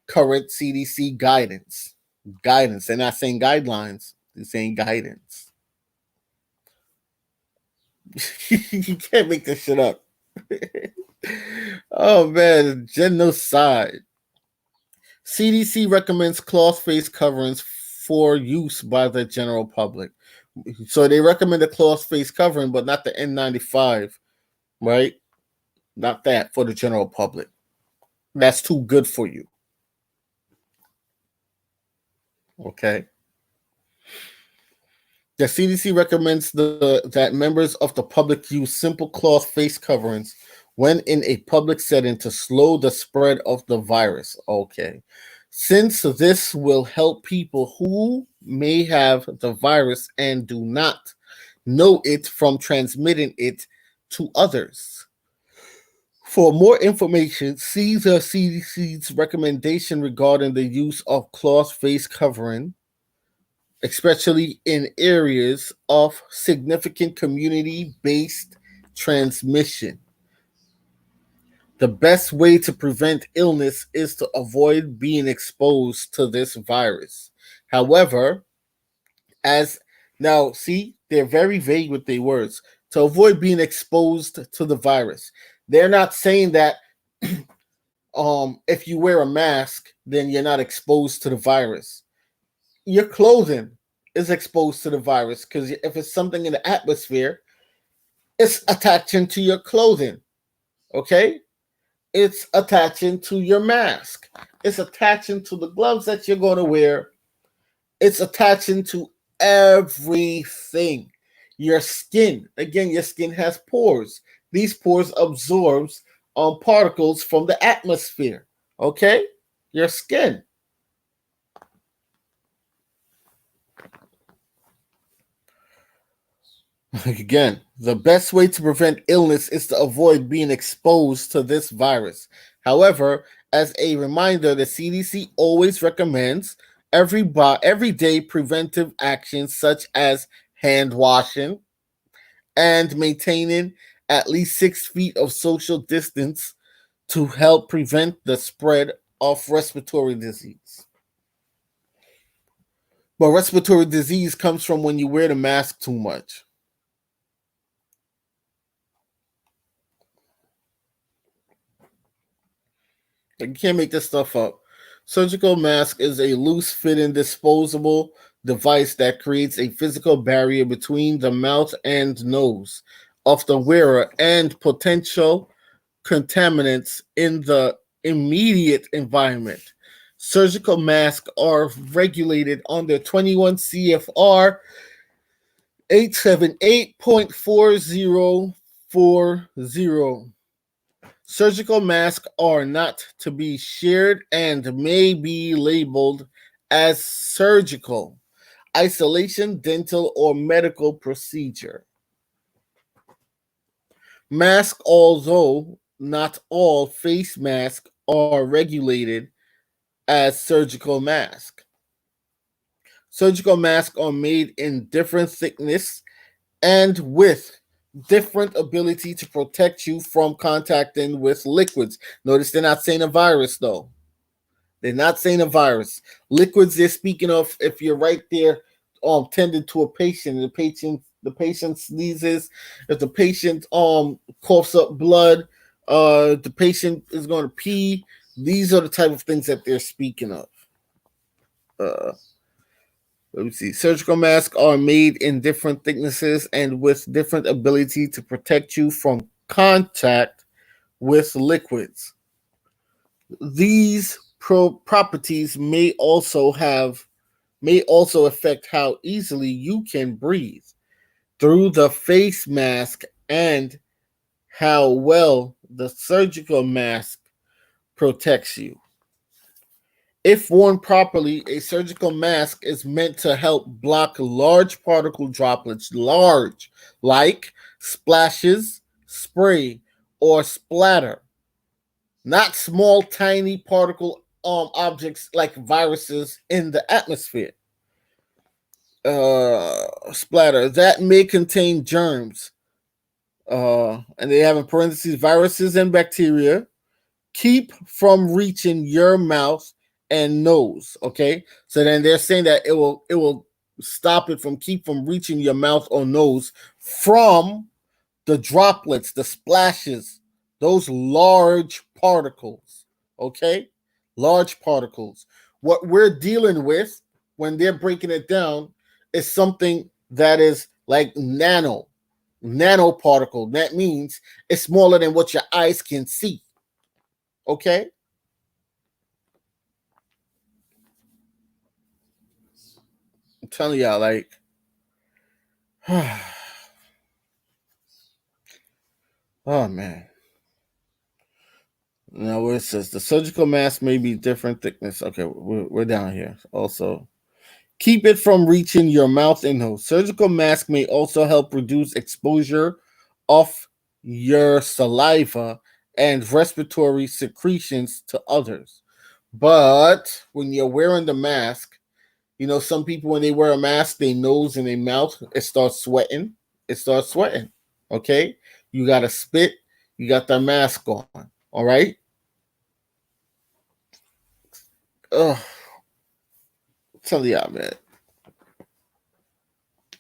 current CDC guidance. They're not saying guidelines. They're saying guidance. You can't make this shit up. Oh man, genocide. CDC recommends cloth face coverings for use by the general public. So they recommend a cloth face covering, but not the N95, right? Not that for the general public. That's too good for you. Okay. The CDC recommends that members of the public use simple cloth face coverings when in a public setting to slow the spread of the virus. Okay. Since this will help people who may have the virus and do not know it from transmitting it to others. For more information, see the CDC's recommendation regarding the use of cloth face covering, especially in areas of significant community-based transmission. The best way to prevent illness is to avoid being exposed to this virus. However, they're very vague with their words. To avoid being exposed to the virus. They're not saying that if you wear a mask, then you're not exposed to the virus. Your clothing is exposed to the virus because if it's something in the atmosphere, it's attaching to your clothing. Okay? It's attaching to your mask. It's attaching to the gloves that you're going to wear. It's attaching to everything. Your skin. Again, your skin has pores. These pores absorbs particles from the atmosphere. Okay? Your skin. Again, the best way to prevent illness is to avoid being exposed to this virus. However, as a reminder, the CDC always recommends everyday preventive actions such as hand washing and maintaining at least 6 feet of social distance to help prevent the spread of respiratory disease. But respiratory disease comes from when you wear the mask too much. You can't make this stuff up. Surgical mask is a loose-fitting disposable device that creates a physical barrier between the mouth and nose of the wearer and potential contaminants in the immediate environment. Surgical masks are regulated under 21 CFR 878.4040. Surgical masks are not to be shared and may be labeled as surgical, isolation, dental, or medical procedure. Masks, although not all face masks are regulated as surgical masks. Surgical masks are made in different thickness and with different ability to protect you from contacting with liquids. Notice they're not saying a virus, though. They're not saying a virus. Liquids they're speaking of if you're right there tending to a patient, the patient sneezes, if the patient coughs up blood, the patient is going to pee. These are the type of things that they're speaking of. Let me see. Surgical masks are made in different thicknesses and with different ability to protect you from contact with liquids. These properties may also affect how easily you can breathe through the face mask and how well the surgical mask protects you. If worn properly, a surgical mask is meant to help block large particle droplets, like splashes, spray, or splatter, not small, tiny particle objects like viruses in the atmosphere. Splatter that may contain germs, and they have in parentheses viruses and bacteria. Keep from reaching your mouth and nose. Okay, so then they're saying that it will stop it from reaching your mouth or nose from the droplets, the splashes, those large particles. Okay, large particles. What we're dealing with when they're breaking it down is something that is like nanoparticle. That means it's smaller than what your eyes can see. Okay? I'm telling y'all, like, oh man. Now where it says the surgical mask may be different thickness. Okay, we're down here. Also, keep it from reaching your mouth and nose. Surgical mask may also help reduce exposure of your saliva and respiratory secretions to others. But when you're wearing the mask, you know, some people, when they wear a mask, their nose and their mouth, it starts sweating. Okay? You got to spit. You got that mask on. All right? Ugh. Tell y'all, man.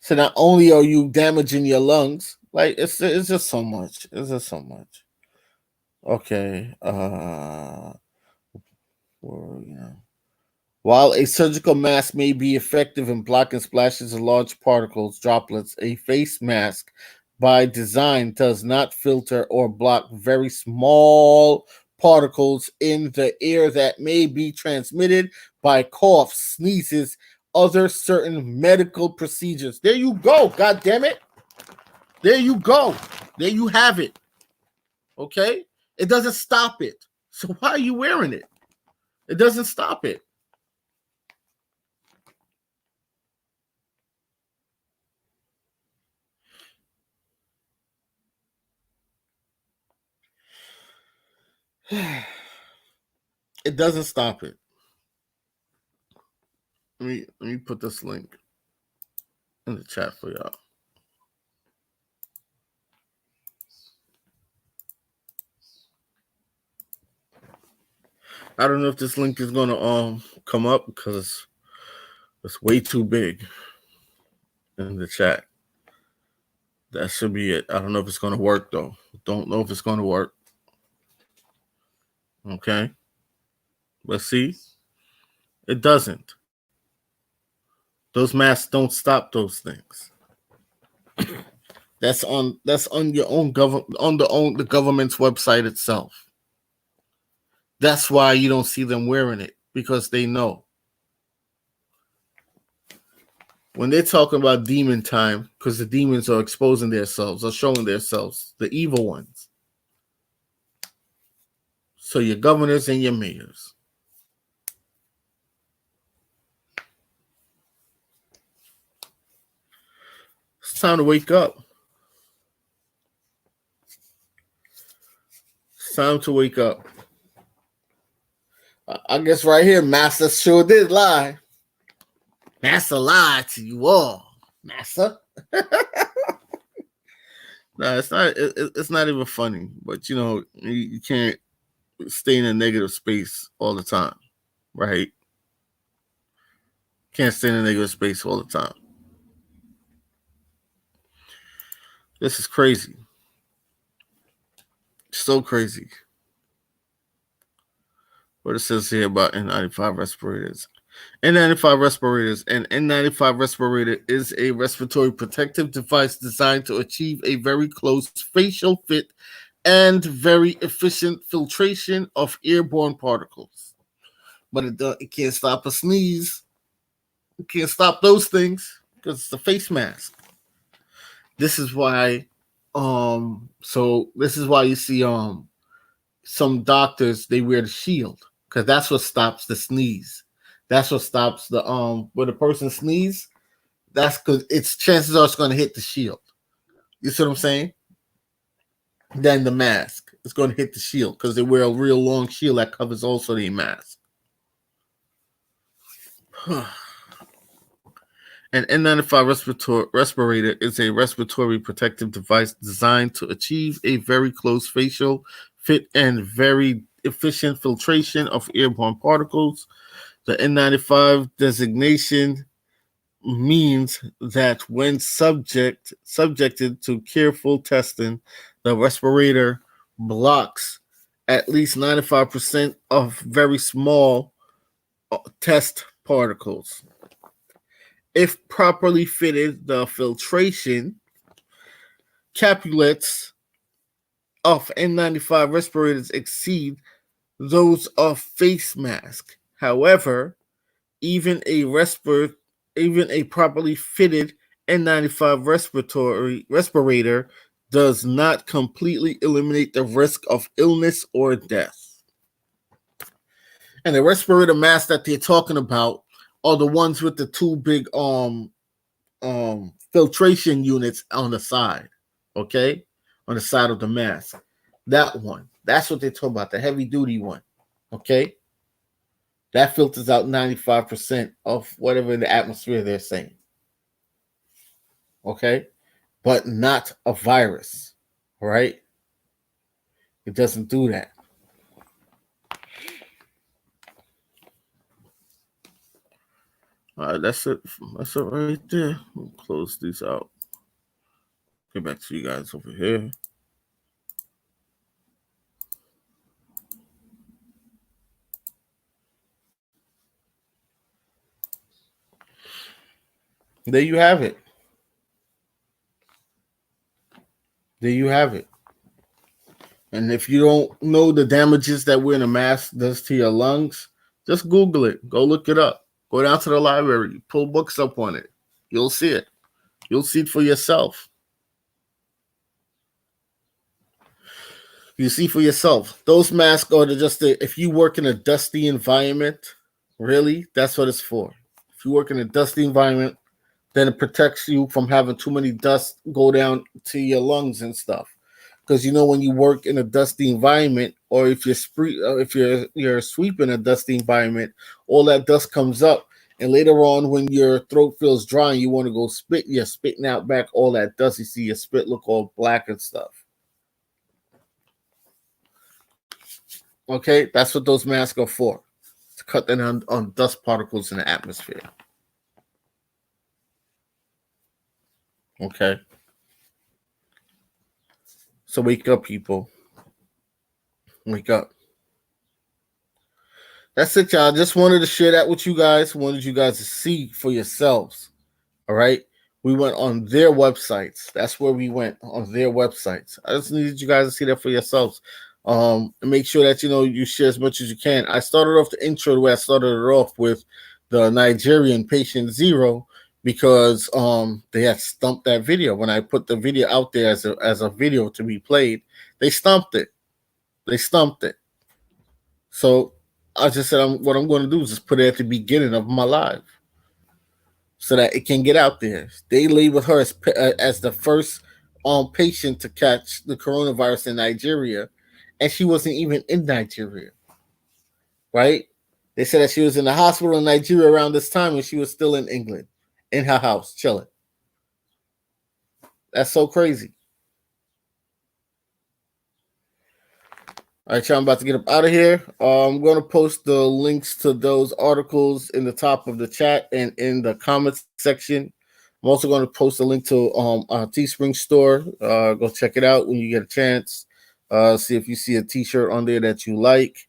So not only are you damaging your lungs, like it's just so much. It's just so much. Okay. While a surgical mask may be effective in blocking splashes of large particles, droplets, a face mask by design does not filter or block very small particles in the air that may be transmitted by coughs, sneezes, other certain medical procedures. There you go. God damn it. There you go. There you have it. Okay? It doesn't stop it. So why are you wearing it? It doesn't stop it. It doesn't stop it. Let me put this link in the chat for y'all. I don't know if this link is gonna come up because it's way too big in the chat. That should be it. I don't know if it's gonna work though. Don't know if it's gonna work. Okay. Let's see. It doesn't. Those masks don't stop those things. That's on your own the government's website itself. That's why you don't see them wearing it, because they know. When they're talking about demon time, because the demons are exposing themselves or showing themselves, the evil ones. So your governors and your mayors. It's time to wake up. It's time to wake up. I guess right here, Master sure did lie. Master lied to you all, Master. No, it's not. It's not even funny. But you know, you can't stay in a negative space all the time, right? Can't stay in a negative space all the time. This is crazy. So crazy. What it says here about N95 respirators. N95 respirators. An N95 respirator is a respiratory protective device designed to achieve a very close facial fit and very efficient filtration of airborne particles. But it can't stop a sneeze. It can't stop those things because it's a face mask. This is why this is why you see some doctors, they wear the shield, because that's what stops the sneeze. That's what stops the when a person sneezes. That's because its chances are it's going to hit the shield. You see what I'm saying? Then the mask is going to hit the shield because they wear a real long shield that covers also the mask. An N95 respirator is a respiratory protective device designed to achieve a very close facial fit and very efficient filtration of airborne particles. The N95 designation means that when subjected to careful testing, the respirator blocks at least 95% of very small test particles. If properly fitted, the filtration capulets of N95 respirators exceed those of face mask. However, even a properly fitted N95 respirator does not completely eliminate the risk of illness or death. And the respirator masks that they're talking about are the ones with the two big filtration units on the side, okay? On the side of the mask. That one. That's what they talk about, the heavy duty one, okay? That filters out 95% of whatever in the atmosphere they're saying, okay? But not a virus, all right? It doesn't do that. All right, that's it. That's it right there. We'll close these out. Get back to you guys over here. There you have it. There you have it. And if you don't know the damages that wearing a mask does to your lungs, just Google it. Go look it up. Go down to the library. Pull books up on it. You'll see it. You'll see it for yourself. You see for yourself. Those masks are just if you work in a dusty environment, really, that's what it's for. If you work in a dusty environment, then it protects you from having too many dust go down to your lungs and stuff. Because you know when you work in a dusty environment, or if you're sweeping a dusty environment, all that dust comes up, and later on when your throat feels dry and you want to go spit, you're spitting out back all that dust. You see your spit look all black and stuff. Okay, that's what those masks are for, to cut down on dust particles in the atmosphere. Okay. So wake up, people. Wake up. That's it, y'all. Just wanted to share that with you guys. Wanted you guys to see for yourselves. All right. We went on their websites. That's where we went, on their websites. I just needed you guys to see that for yourselves. And make sure that you share as much as you can. I started off the intro the way I started it off with the Nigerian patient zero, because they had stumped that video. When I put the video out there as a video to be played, they stumped it. So I just said, what I'm going to do is just put it at the beginning of my live so that it can get out there. They labeled her as the first patient to catch the coronavirus in Nigeria, and she wasn't even in Nigeria, right? They said that she was in the hospital in Nigeria around this time when she was still in England, in her house, chilling. That's so crazy. All right, y'all, I'm about to get up out of here. I'm going to post the links to those articles in the top of the chat and in the comments section. I'm also going to post a link to our Teespring store. Go check it out when you get a chance. See if you see a t-shirt on there that you like.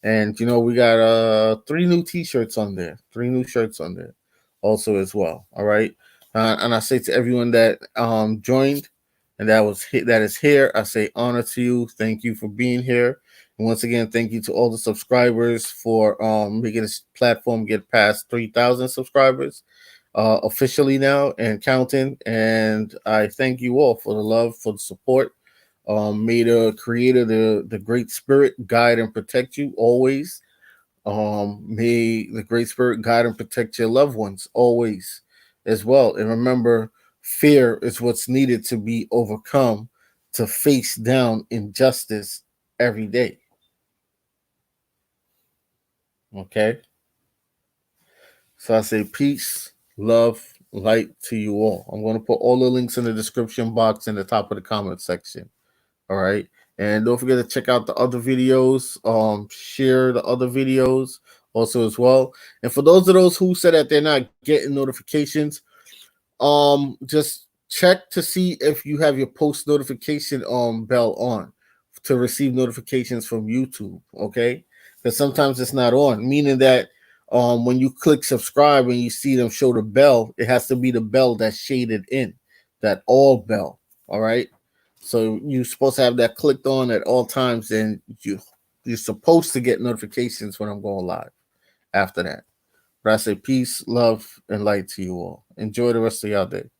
And, we got 3 new t-shirts on there. 3 new shirts on there also as well. All right. And I say to everyone that joined and that is here, I say honor to you. Thank you for being here. And once again, thank you to all the subscribers for making this platform get past 3,000 subscribers officially now and counting. And I thank you all for the love, for the support. May the Creator, the Great Spirit, guide and protect you always. May the Great Spirit guide and protect your loved ones always as well. And remember, fear is what's needed to be overcome to face down injustice every day. Okay? So I say peace, love, light to you all. I'm going to put all the links in the description box in the top of the comment section. All right. And don't forget to check out the other videos. Share the other videos also as well. And for those of those who said that they're not getting notifications, just check to see if you have your post notification bell on to receive notifications from YouTube, okay? Because sometimes it's not on, meaning that when you click subscribe and you see them show the bell, it has to be the bell that's shaded in, that all bell, all right? So you're supposed to have that clicked on at all times, and you're supposed to get notifications when I'm going live after that. But I say peace, love, and light to you all. Enjoy the rest of y'all day.